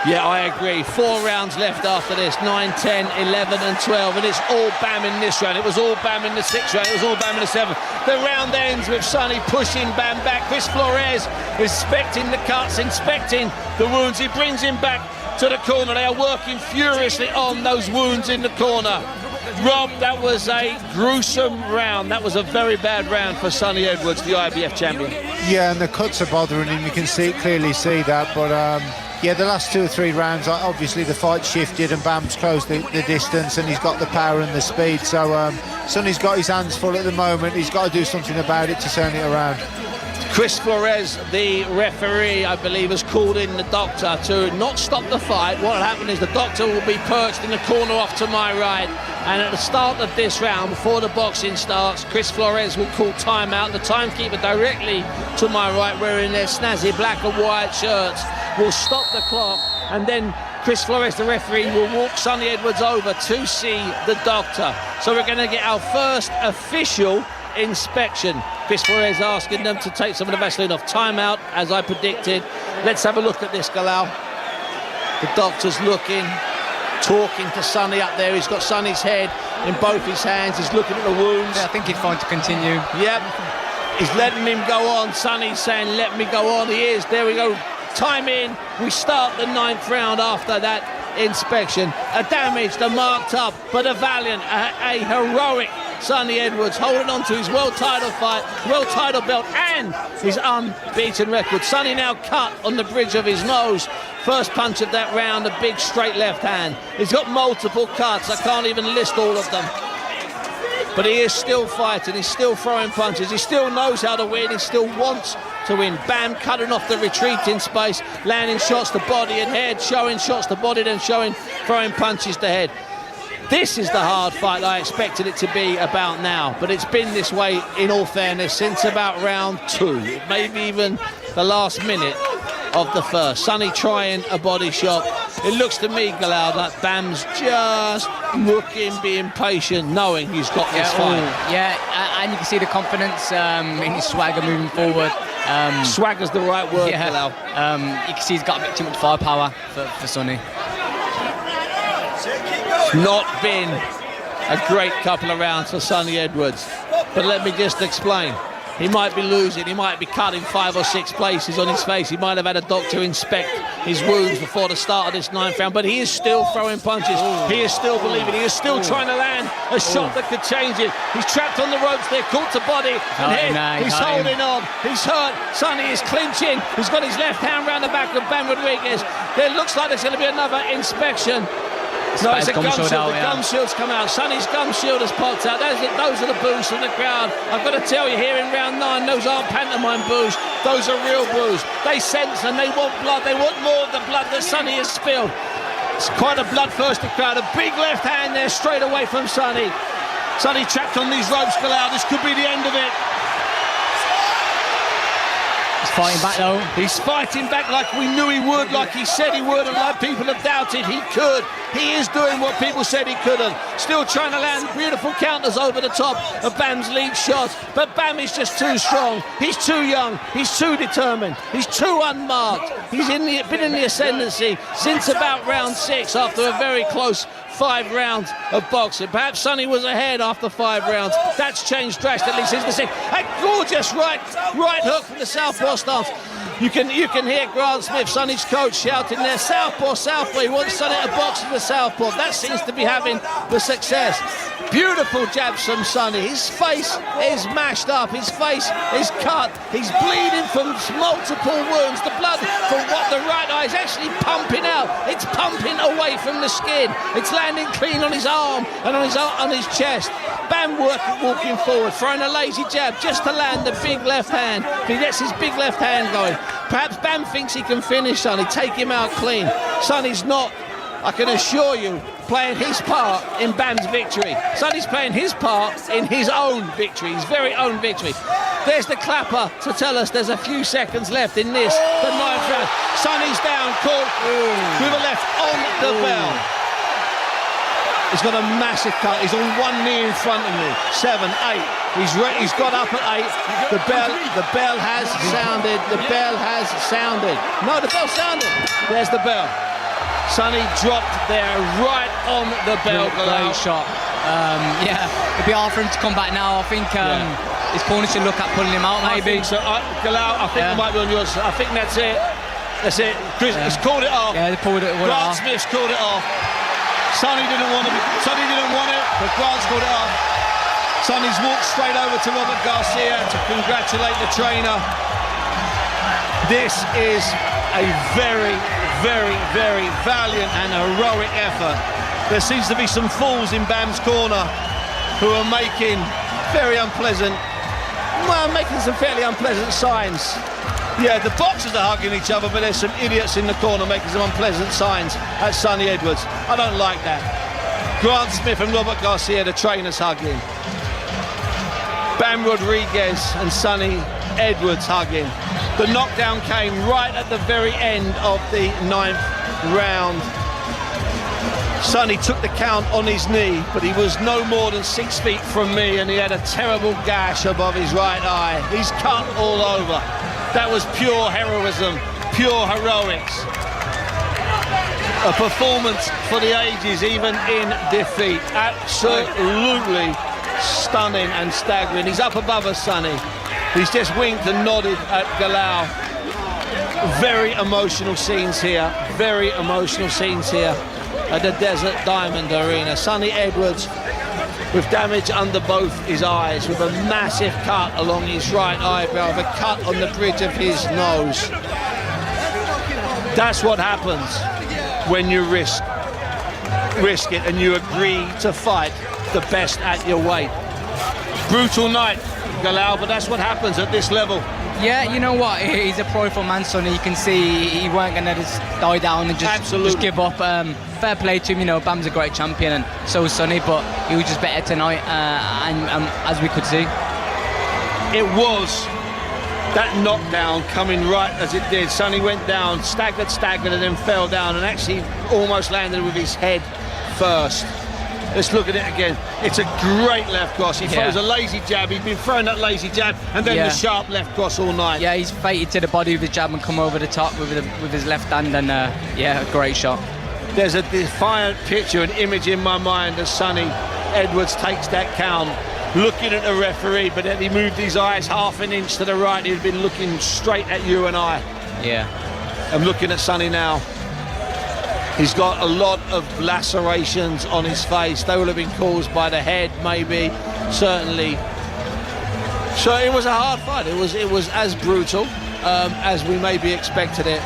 Yeah, I agree. 4 rounds left after this. 9, 10, 11 and 12. And it's all Bam in this round. It was all Bam in the 6th round. It was all Bam in the 7th. The round ends with Sonny pushing Bam back. Chris Flores inspecting the cuts, inspecting the wounds. He brings him back to the corner. They are working furiously on those wounds in the corner. Rob, that was a gruesome round. That was a very bad round for Sonny Edwards, the IBF champion.
Yeah, and the cuts are bothering him. You can clearly see that. But yeah, the last 2 or 3 rounds, obviously the fight shifted and Bam's closed the distance, and he's got the power and the speed. So Sonny's got his hands full at the moment. He's got to do something about it to turn it around.
Chris Flores, the referee, I believe, has called in the doctor to not stop the fight. What will happen is the doctor will be perched in the corner off to my right, and at the start of this round, before the boxing starts, Chris Flores will call timeout. The timekeeper directly to my right, wearing their snazzy black and white shirts, will stop the clock, and then Chris Flores, the referee, will walk Sonny Edwards over to see the doctor. So we're going to get our first official inspection. Chris Flores asking them to take some of the Vaseline off. Timeout, as I predicted. Let's have a look at this, Galal. The doctor's looking, talking to Sonny up there. He's got Sonny's head in both his hands. He's looking at the wounds.
Yeah, I think he's fine to continue.
Yep. He's letting him go on. Sonny's saying, let me go on. He is. There we go. Time in. We start the 9th round after that inspection. A damaged, a marked up, but a valiant, a heroic Sonny Edwards holding on to his world title fight, world title belt, and his unbeaten record. Sonny now cut on the bridge of his nose. First punch of that round, a big straight left hand. He's got multiple cuts. I can't even list all of them. But he is still fighting. He's still throwing punches. He still knows how to win. He still wants to win. Bam cutting off the retreating space, landing shots to body and head, showing shots to body, then throwing punches to head. This is the hard fight I expected it to be about now, but it's been this way, in all fairness, since about round 2, maybe even the last minute of the first. Sonny trying a body shot. It looks to me, Galal, like Bam's just looking, being patient, knowing he's got this fight.
And you can see the confidence in his swagger moving forward.
Swagger's the right word, Galal.
You can see he's got a bit too much firepower for Sonny.
Not been a great couple of rounds for Sonny Edwards, but let me just explain. He might be losing, he might be cut in 5 or 6 places on his face. He might have had a doctor inspect his wounds before the start of this 9th round, but he is still throwing punches. He is still believing. He is still trying to land a shot that could change it. He's trapped on the ropes there, caught to body and head. He's holding on. He's hurt. Sonny is clinching. He's got his left hand round the back of Bam Rodriguez. There looks like there's going to be another inspection. No, it's a gum shield. The gum shield's come out. Sonny's gum shield has popped out. Those are the boos from the crowd. I've got to tell you, here in round 9, those aren't pantomime boos. Those are real boos. They sense and they want blood. They want more of the blood that Sonny has spilled. It's quite a bloodthirsty crowd. A big left hand there straight away from Sonny. Sonny trapped on these ropes, Galal. This could be the end of it.
Fighting back though.
He's fighting back like we knew he would, like he said he would, and like people have doubted he could. He is doing what people said he couldn't. Still trying to land beautiful counters over the top of Bam's lead shots, but Bam is just too strong. He's too young. He's too determined. He's too unmarked. He's been in the ascendancy since about round 6 after a very close 5 rounds of boxing. Perhaps Sonny was ahead after 5 rounds. That's changed drastically since the 6th. A gorgeous right hook from the southpaw stance. You can hear Grant Smith, Sonny's coach, shouting there, "Southpaw, Southpaw." He wants Sonny to box with the Southpaw. That seems to be having the success. Beautiful jabs from Sonny. His face is mashed up. His face is cut. He's bleeding from multiple wounds. The blood from what the right eye is actually pumping out. It's pumping away from the skin. It's landing clean on his arm and on his chest. Bam walking forward, throwing a lazy jab just to land the big left hand. He gets his big left hand going. Perhaps Bam thinks he can finish Sonny, take him out clean. Sonny's not, I can assure you, playing his part in Bam's victory. Sonny's playing his part in his own victory, his very own victory. There's the clapper to tell us there's a few seconds left in this, the 9th round. Sonny's down, caught with a left on the bell. He's got a massive cut. He's on one knee in front of me. 7, 8. He's got up at 8. The bell has sounded. The bell has sounded. No, the bell sounded. There's the bell. Sonny dropped there right on the bell.
Great shot. Yeah, it'd be hard for him to come back now. I think his corner should look at pulling him out maybe.
So Galal, I think it might be on yours. I think that's it. That's it. Chris, he's called it off.
Yeah, they pulled it
Grant
off.
Smith's called it off. Sonny didn't want it, but Grant's called it off. Sonny's walked straight over to Robert Garcia to congratulate the trainer. This is a very, very, very valiant and heroic effort. There seems to be some fools in Bam's corner who are making some fairly unpleasant signs. Yeah, the boxers are hugging each other, but there's some idiots in the corner making some unpleasant signs at Sonny Edwards. I don't like that. Grant Smith and Robert Garcia, the trainers, hugging. Bam Rodriguez and Sonny Edwards hugging. The knockdown came right at the very end of the 9th round. Sonny took the count on his knee, but he was no more than 6 feet from me, and he had a terrible gash above his right eye. He's cut all over. That was pure heroism, pure heroics. A performance for the ages, even in defeat. Absolutely stunning and staggering. He's up above us, Sonny. He's just winked and nodded at Galal. Very emotional scenes here. Very emotional scenes here at the Desert Diamond Arena. Sonny Edwards with damage under both his eyes, with a massive cut along his right eyebrow, with a cut on the bridge of his nose. That's what happens when you risk it and you agree to fight the best at your weight. Brutal night, Galal, but that's what happens at this level.
Yeah, you know what? He's a prideful man, Sonny. You can see he weren't going to just die down and just give up. Fair play to him, you know. Bam's a great champion, and so is Sonny, but he was just better tonight, and as we could see.
It was that knockdown coming right as it did. Sonny went down, staggered, and then fell down, and actually almost landed with his head first. Let's look at it again. It's a great left cross. He throws a lazy jab. He's been throwing that lazy jab and then the sharp left cross all night.
Yeah, he's fated to the body with his jab and come over the top with his left hand, and a great shot.
There's a defiant picture, an image in my mind as Sonny Edwards takes that count, looking at the referee, but then he moved his eyes half an inch to the right. He'd been looking straight at you and I.
Yeah.
I'm looking at Sonny now. He's got a lot of lacerations on his face. They would have been caused by the head, maybe, certainly. So it was a hard fight. It was as brutal as we maybe expected it.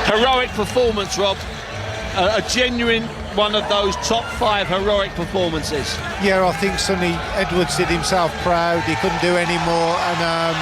Heroic performance, Rob. A genuine one of those top 5 heroic performances.
Yeah, I think Sonny Edwards did himself proud. He couldn't do any more, and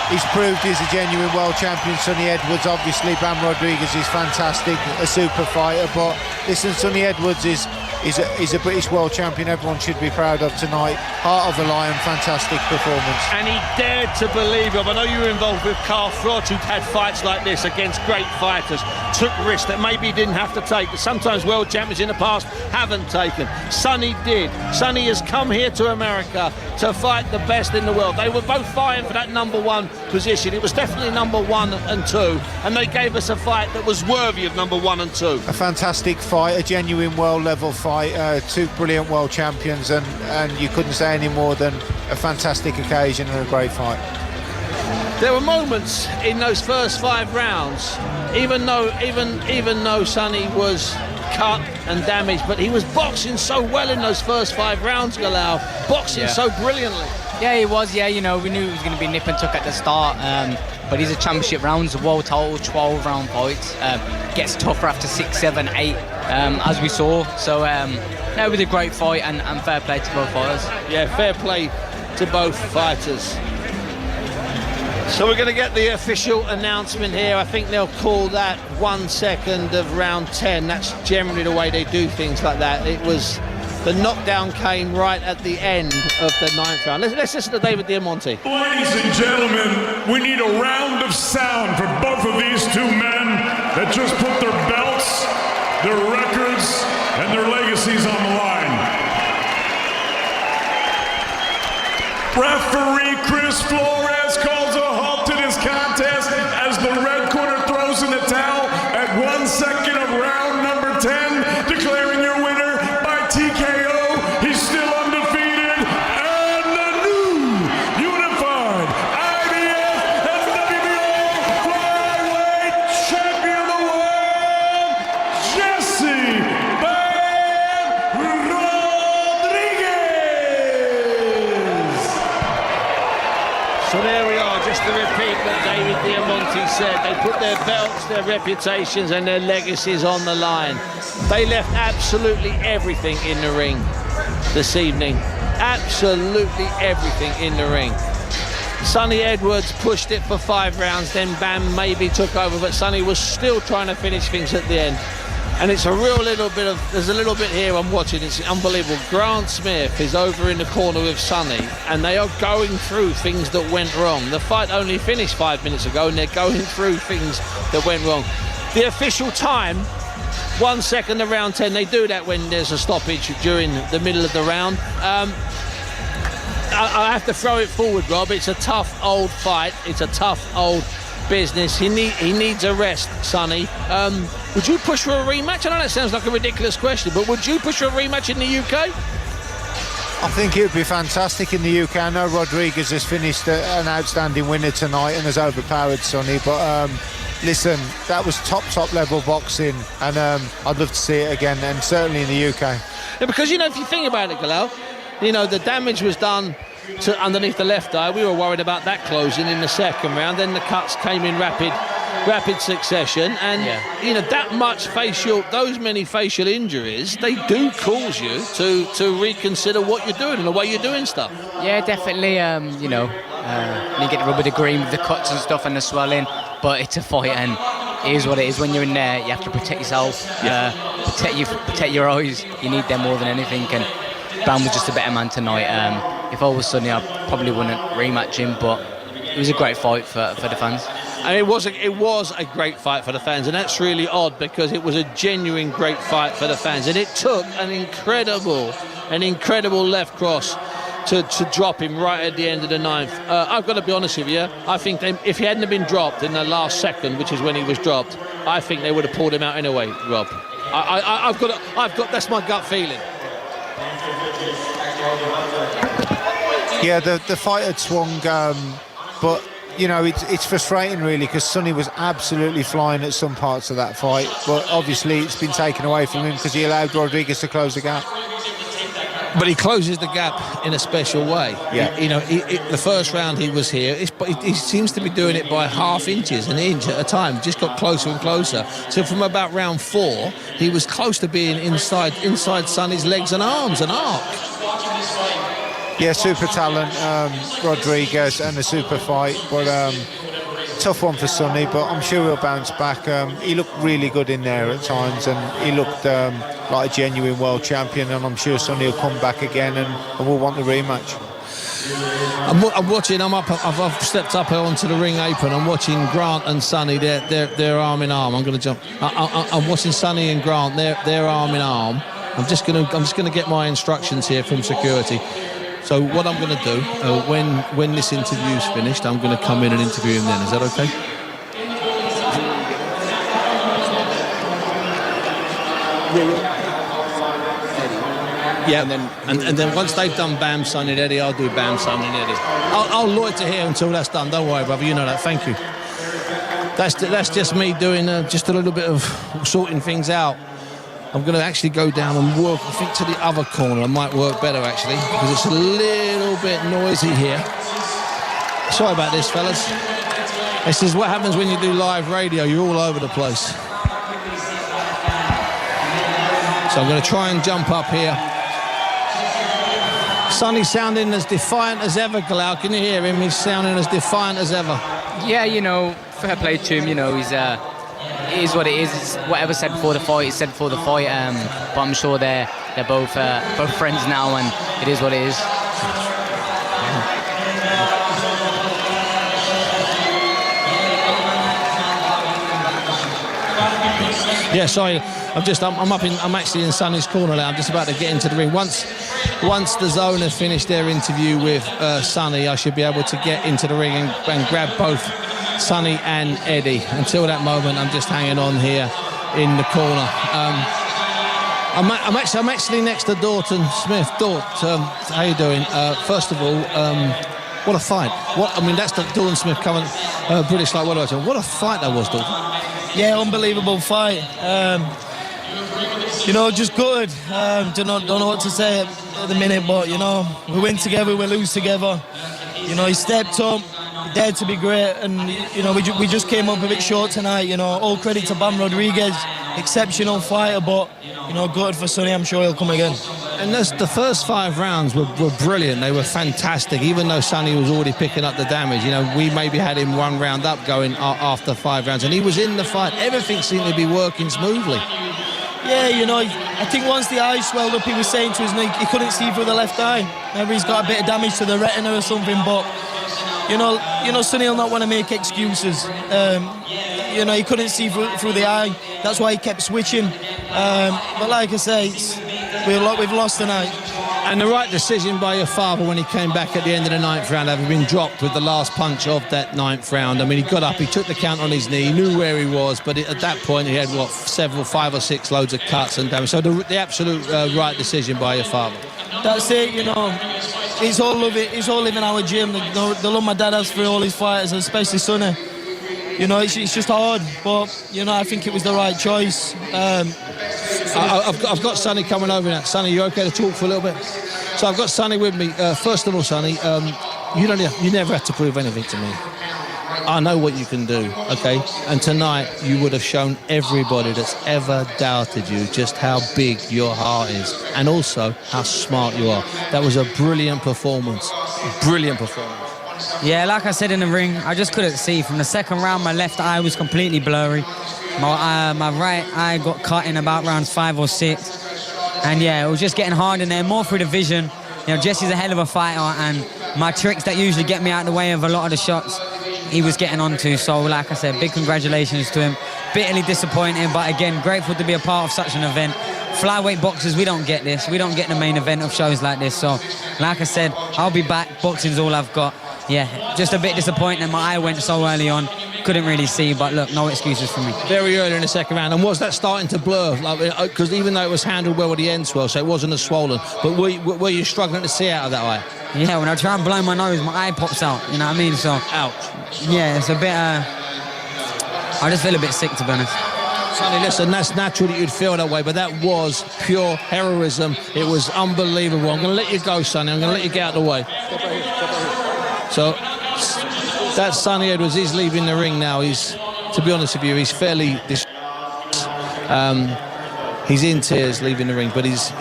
he's proved he's a genuine world champion. Sonny Edwards, obviously. Bam Rodriguez is fantastic, a super fighter, but listen, Sonny Edwards is a British world champion. Everyone should be proud of tonight. Heart of a lion, fantastic performance.
And he dared to believe it. I know you were involved with Carl Froch, who'd had fights like this against great fighters, took risks that maybe he didn't have to take, that sometimes world champions in the past haven't taken. Sonny did. Sonny has come here to America to fight the best in the world. They were both fighting for that number 1 position. It was definitely number 1 and 2, and they gave us a fight that was worthy of number 1 and 2.
A fantastic fight, a genuine world level fight. 2 brilliant world champions, and you couldn't say any more than a fantastic occasion and a great fight.
There were moments in those first 5 rounds, even though Sonny was cut and damaged, but he was boxing so well in those first 5 rounds, Galal, boxing so brilliantly.
Yeah, he was. Yeah, you know, we knew it was going to be nip and tuck at the start, but these are championship rounds, world total, 12-round fights. Gets tougher after 6, 7, 8, as we saw. So it was a great fight, and fair play to both fighters.
Yeah, fair play to both fighters. So we're going to get the official announcement here. I think they'll call that 1 second of round 10. That's generally the way they do things like that. It was, the knockdown came right at the end of the 9th round. Let's listen to David Diamante.
Ladies and gentlemen, we need a round of sound for both of these two men that just put their belts, their records, and their legacies on the line. Referee Chris Flores calls a halt to this contest as the red corner throws in the towel at 1 second of round number 10, declaring your winner by TKO. He's still undefeated, and the new unified IBF and WBO flyweight champion of the world, Jesse Rodriguez.
So there we are, just to repeat what David Diamante said. They put their belts, their reputations and their legacies on the line. They left absolutely everything in the ring this evening. Absolutely everything in the ring. Sonny Edwards pushed it for 5 rounds, then Bam maybe took over, but Sonny was still trying to finish things at the end. And it's a real little bit of, there's a little bit here I'm watching, it's unbelievable. Grant Smith is over in the corner with Sonny, and they are going through things that went wrong. The fight only finished 5 minutes ago, and they're going through things that went wrong. The official time, 1 second of round 10, they do that when there's a stoppage during the middle of the round. I have to throw it forward, Rob. It's a tough old fight. It's a tough old business. He needs a rest, Sonny. Would you push for a rematch? I know that sounds like a ridiculous question, but would you push for a rematch in the UK?
I think it would be fantastic in the UK. I know Rodriguez has finished an outstanding winner tonight and has overpowered Sonny, but listen, that was top level boxing, and I'd love to see it again, and certainly in the UK.
Yeah, because, you know, if you think about it, Galal, you know, the damage was done to underneath the left eye. We were worried about that closing in the second round. Then the cuts came in rapid succession, and you know, that much those many facial injuries, they do cause you to reconsider what you're doing and the way you're doing stuff.
Yeah, definitely. You know, you get the rub of the green with the cuts and stuff and the swelling, but it's a fight, and it is what it is. When you're in there, you have to protect yourself, protect your eyes. You need them more than anything, and Bam was just a better man tonight. If I was Sonny, I probably wouldn't rematch him, but it was a great fight for the fans.
And it was a great fight for the fans, and that's really odd because it was a genuine great fight for the fans, and it took an incredible left cross to drop him right at the end of the 9th. I've got to be honest with you. I think if he hadn't been dropped in the last second, which is when he was dropped, I think they would have pulled him out anyway, Rob. I've got that's my gut feeling.
Yeah, the fight had swung, but you know, it's frustrating really, because Sonny was absolutely flying at some parts of that fight, but obviously it's been taken away from him because he allowed Rodriguez to close the gap.
But he closes the gap in a special way.
Yeah.
The first round he was here, he seems to be doing it by ½ inch, an inch at a time. Just got closer and closer. So from about round 4, he was close to being inside Sonny's legs and arms and arc.
Yeah, super talent, Rodriguez, and a super fight, but tough one for Sonny, but I'm sure he'll bounce back. He looked really good in there at times, and he looked like a genuine world champion, and I'm sure Sonny will come back again, and we'll want the rematch.
I'm watching. I've stepped up onto the ring apron. I'm watching Grant and Sonny. They're arm in arm. I'm going to jump. I'm watching Sonny and Grant. They're arm in arm. I'm just going to get my instructions here from security. So what I'm going to do, when this interview's finished, I'm going to come in and interview him then. Is that okay?
Yeah, and then once they've done Bam, Sonny and Eddie, I'll do Bam, Sonny and Eddie. I'll loiter here until that's done. Don't worry, brother. You know that. Thank you. That's just me doing just a little bit of sorting things out. I'm going to actually go down and work, I think, to the other corner. I might work better, actually, because it's a little bit noisy here. Sorry about this, fellas. This is what happens when you do live radio. You're all over the place. So I'm going to try and jump up here. Sonny sounding as defiant as ever, Galal. Can you hear him? He's sounding as defiant as ever.
Yeah, you know, fair play to him. You know, he's it is what it is. It's whatever said before the fight is said before the fight. But I'm sure they're both friends now, and it is what it is.
Yeah, sorry. I'm actually in Sonny's corner now. I'm just about to get into the ring. Once the Zone has finished their interview with Sonny, I should be able to get into the ring and grab both Sonny and Eddie. Until that moment, I'm just hanging on here in the corner. I'm actually next to Dalton Smith. Dort, how you doing? First of all, what a fight! That's the Dalton Smith coming British like what I said. What a fight that was, Dalton.
Yeah, unbelievable fight. Just good. Don't know what to say at the minute, but we win together, we lose together. He stepped up, dared to be great, and we just came up a bit short tonight. All credit to Bam Rodriguez, exceptional fighter, but good for Sonny. I'm sure he'll come again.
And the first 5 rounds were brilliant. They were fantastic, even though Sonny was already picking up the damage. We maybe had him 1 round up going after 5 rounds, and he was in the fight. Everything seemed to be working smoothly.
Yeah, I think once the eye swelled up, he was saying to his knee, he couldn't see through the left eye. Maybe he's got a bit of damage to the retina or something, but, Sonny will not want to make excuses. He couldn't see through the eye. That's why he kept switching. But like I say, we've lost tonight.
And the right decision by your father when he came back at the end of the 9th round, having been dropped with the last punch of that 9th round. He got up, he took the count on his knee, he knew where he was, but at that point he had, 5 or 6 loads of cuts and damage. So the absolute right decision by your father.
That's it, He's all living our gym. The love my dad has for all his fighters, especially Sonny. It's just hard, but, I think it was the right choice.
I've got Sonny coming over now. Sonny, you okay to talk for a little bit? So I've got Sonny with me. First of all, Sonny, you never have to prove anything to me. I know what you can do, okay? And tonight you would have shown everybody that's ever doubted you just how big your heart is and also how smart you are. That was a brilliant performance. Brilliant performance.
Yeah, like I said in the ring, I just couldn't see. From the second round, my left eye was completely blurry. My right eye got cut in about rounds 5 or 6. And yeah, it was just getting hard in there, more through the vision. Jesse's a hell of a fighter, and my tricks that usually get me out of the way of a lot of the shots, he was getting onto. So like I said, big congratulations to him. Bitterly disappointing, but again, grateful to be a part of such an event. Flyweight boxers, we don't get this. We don't get the main event of shows like this. So like I said, I'll be back. Boxing's all I've got. Yeah, just a bit disappointing. My eye went so early on. Couldn't really see, but look, no excuses for me.
Very early in the second round. And was that starting to blur? Because even though it was handled well with the end swell, so it wasn't as swollen, but were you struggling to see out of that eye?
Yeah, when I try and blow my nose, my eye pops out, you know what I mean? So,
ouch.
Yeah, it's a bit, I just feel a bit sick, to be honest.
Sonny, listen, that's natural that you'd feel that way, but that was pure heroism. It was unbelievable. I'm going to let you go, Sonny. I'm going to let you get out of the way. So that's Sonny Edwards. He's leaving the ring now. To be honest with you, he's fairly he's in tears leaving the ring, but he's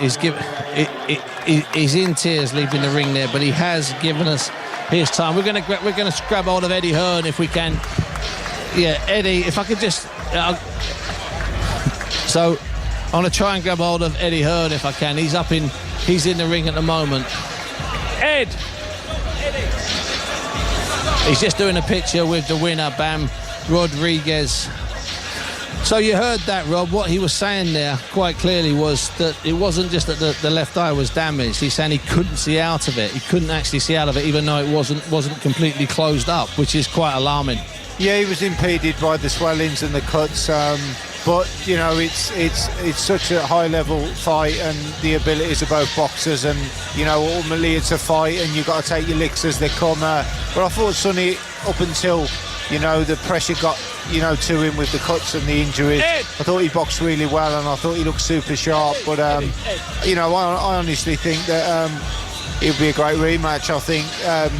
in tears leaving the ring there. But he has given us his time. We're going to grab hold of Eddie Hearn if we can. Yeah, Eddie, if I could just. So I'm going to try and grab hold of Eddie Hearn if I can. He's in the ring at the moment. Ed. He's just doing a picture with the winner, Bam Rodriguez. So you heard that, Rob. What he was saying there quite clearly was that it wasn't just that the left eye was damaged. He's saying he couldn't see out of it. He couldn't actually see out of it, even though it wasn't completely closed up, which is quite alarming.
Yeah, he was impeded by the swellings and the cuts. But you know, it's such a high level fight, and the abilities of both boxers, and you know, ultimately it's a fight, and you've got to take your licks as they come. But I thought Sonny, up until you know the pressure got to him with the cuts and the injuries, I thought he boxed really well, and I thought he looked super sharp. But you know, I honestly think that it would be a great rematch. I think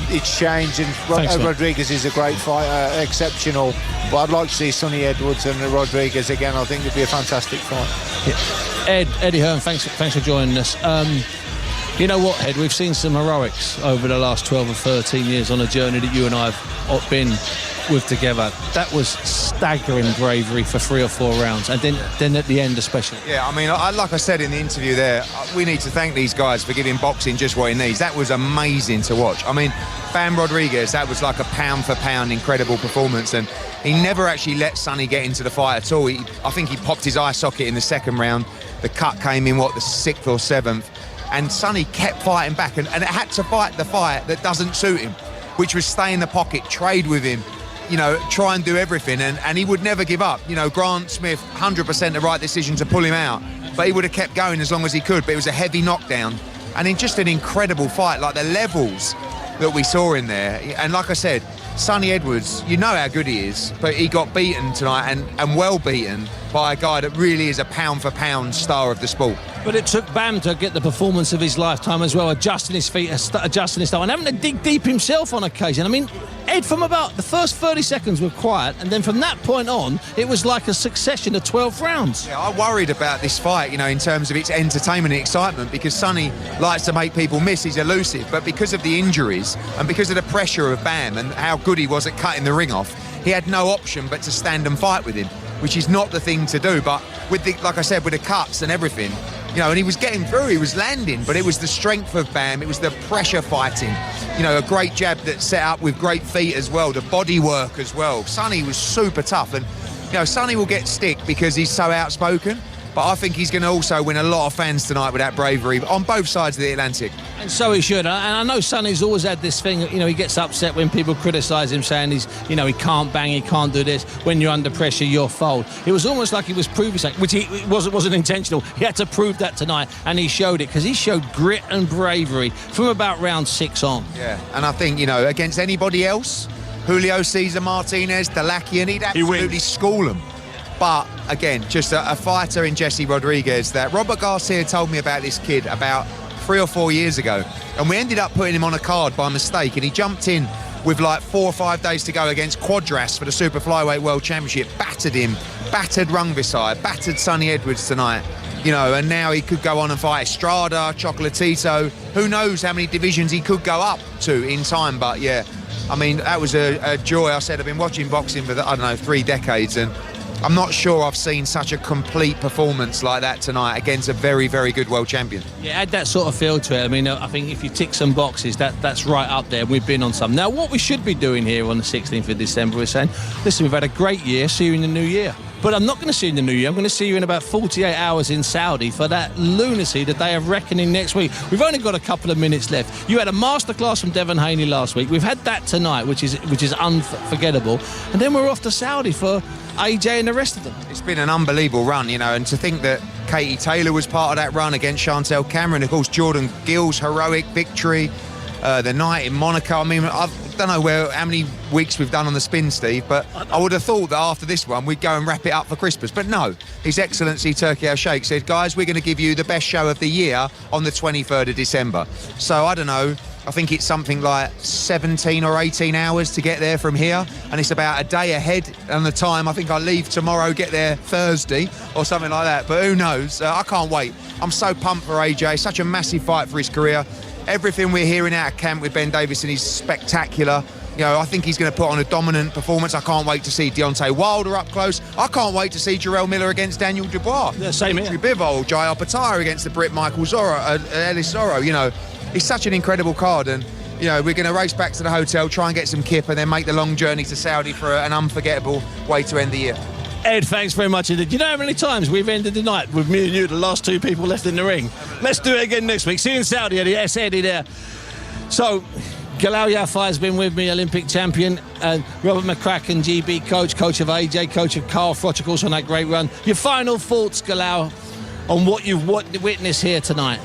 it's changed, and Rodriguez is a great fighter, exceptional. But I'd like to see Sonny Edwards and Rodriguez again. I think it'd be a fantastic fight.
Yeah. Eddie Hearn, thanks for joining us. You know what, Ed? We've seen some heroics over the last 12 or 13 years on a journey that you and I have been with together. That was staggering bravery for 3 or 4 rounds, and then at the end especially.
Yeah, I mean, like I said in the interview there, we need to thank these guys for giving boxing just what it needs. That was amazing to watch. I mean, Bam Rodriguez, that was like a pound for pound incredible performance, and he never actually let Sonny get into the fight at all. I think he popped his eye socket in the second round. The cut came in, the 6th or 7th, and Sonny kept fighting back, and it had to fight the fight that doesn't suit him, which was stay in the pocket, trade with him, you know, try and do everything, and he would never give up. You know, Grant Smith, 100% the right decision to pull him out, but he would have kept going as long as he could, but it was a heavy knockdown, and in just an incredible fight, like the levels that we saw in there. And like I said, Sonny Edwards, you know how good he is, but he got beaten tonight, and well beaten by a guy that really is a pound for pound star of the sport.
But it took Bam to get the performance of his lifetime as well, adjusting his feet, adjusting his style, and having to dig deep himself on occasion. I mean, Ed, from about the first 30 seconds were quiet, and then from that point on, it was like a succession of 12 rounds.
Yeah, I worried about this fight, you know, in terms of its entertainment and excitement, because Sonny likes to make people miss. He's elusive, but because of the injuries and because of the pressure of Bam and how good he was at cutting the ring off, he had no option but to stand and fight with him, which is not the thing to do. But with the, like I said, with the cuts and everything, you know, and he was getting through, he was landing, but it was the strength of Bam, it was the pressure fighting, you know, a great jab that set up with great feet as well, the body work as well. Sonny was super tough, and, you know, Sonny will get stick because he's so outspoken, but I think he's going to also win a lot of fans tonight with that bravery on both sides of the Atlantic.
And so he should. And I know Sonny's always had this thing, you know, he gets upset when people criticise him, saying he can't bang, he can't do this. When you're under pressure, you'll fold. It was almost like he was proving something, which it wasn't intentional. He had to prove that tonight, and he showed it, because he showed grit and bravery from about round 6 on.
Yeah, and I think, you know, against anybody else, Julio Cesar Martinez, Dalakian, he'd absolutely school them. But again, just a fighter in Jesse Rodriguez that Robert Garcia told me about this kid about 3 or 4 years ago, and we ended up putting him on a card by mistake, and he jumped in with like 4 or 5 days to go against Quadras for the Super Flyweight World Championship, battered him, battered Rungvisai, battered Sonny Edwards tonight, you know, and now he could go on and fight Estrada, Chocolatito, who knows how many divisions he could go up to in time. But yeah, I mean, that was a joy. I said I've been watching boxing for, 3 decades, and I'm not sure I've seen such a complete performance like that tonight against a very, very good world champion.
Yeah, add that sort of feel to it. I mean, I think if you tick some boxes, that's right up there. We've been on some. Now, what we should be doing here on the 16th of December is saying, listen, we've had a great year, see you in the new year. But I'm not going to see you in the new year. I'm going to see you in about 48 hours in Saudi for that lunacy, the day of reckoning next week. We've only got a couple of minutes left. You had a masterclass from Devon Haney last week. We've had that tonight, which is unforgettable. And then we're off to Saudi for AJ and the rest of them.
It's been an unbelievable run, you know, and to think that Katie Taylor was part of that run against Chantel Cameron, of course, Jordan Gill's heroic victory, the night in Monaco. I mean, I don't know how many weeks we've done on the spin, Steve, but I would have thought that after this one we'd go and wrap it up for Christmas. But no, His Excellency Turki Al-Sheikh said, guys, we're going to give you the best show of the year on the 23rd of December. So I don't know, I think it's something like 17 or 18 hours to get there from here, and it's about a day ahead on the time. I think I leave tomorrow, get there Thursday or something like that, but who knows. I can't wait. I'm so pumped for AJ, such a massive fight for his career. Everything we're hearing out of camp with Ben Davison is spectacular. You know, I think he's going to put on a dominant performance. I can't wait to see Deontay Wilder up close. I can't wait to see Jarrell Miller against Daniel Dubois.
Yeah, same here.
Bivol, Jai Opetaia against the Brit Michael Ellis Zorro. You know, it's such an incredible card, and you know, we're going to race back to the hotel, try and get some kip, and then make the long journey to Saudi for an unforgettable way to end the year.
Ed, thanks very much indeed. You know how many times we've ended the night with me and you, the last 2 people left in the ring? Let's do it again next week. See you in Saudi, Eddie. Yes, Eddie there. So, Galal Yafai has been with me, Olympic champion, and Robert McCracken, GB coach of AJ, coach of Carl Frochuk, also on that great run. Your final thoughts, Galal, on what you've witnessed here tonight?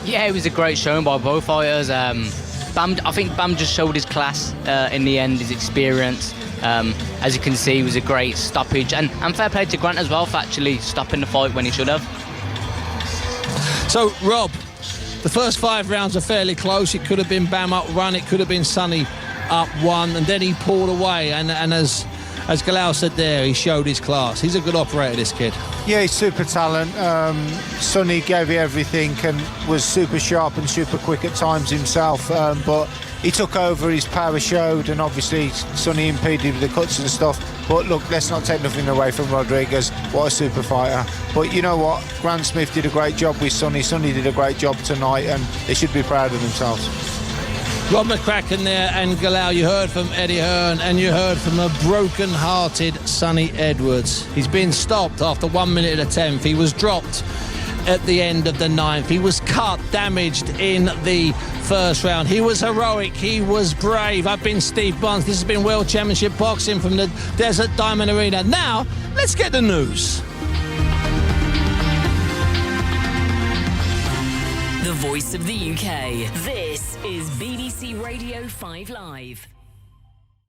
Yeah, it was a great showing by both fighters. Bam, I think Bam just showed his class in the end, his experience. As you can see, it was a great stoppage. And fair play to Grant as well for actually stopping the fight when he should have.
So, Rob, the first 5 rounds are fairly close. It could have been Bam up 1, it could have been Sonny up 1, and then he pulled away. And as Galal said there, he showed his class. He's a good operator, this kid.
Yeah, he's super talent. Sonny gave you everything and was super sharp and super quick at times himself. But he took over, his power showed, and obviously Sonny impeded with the cuts and stuff. But look, let's not take nothing away from Rodriguez. What a super fighter. But you know what? Grant Smith did a great job with Sonny. Sonny did a great job tonight, and they should be proud of themselves.
Rob McCracken there, and Galal, you heard from Eddie Hearn and you heard from a broken-hearted Sonny Edwards. He's been stopped after 1 minute and 10th. He was dropped at the end of the 9th. He was cut, damaged in the first round. He was heroic. He was brave. I've been Steve Barnes. This has been World Championship Boxing from the Desert Diamond Arena. Now, let's get the news.
The voice of the UK. This is BBC Radio 5 Live.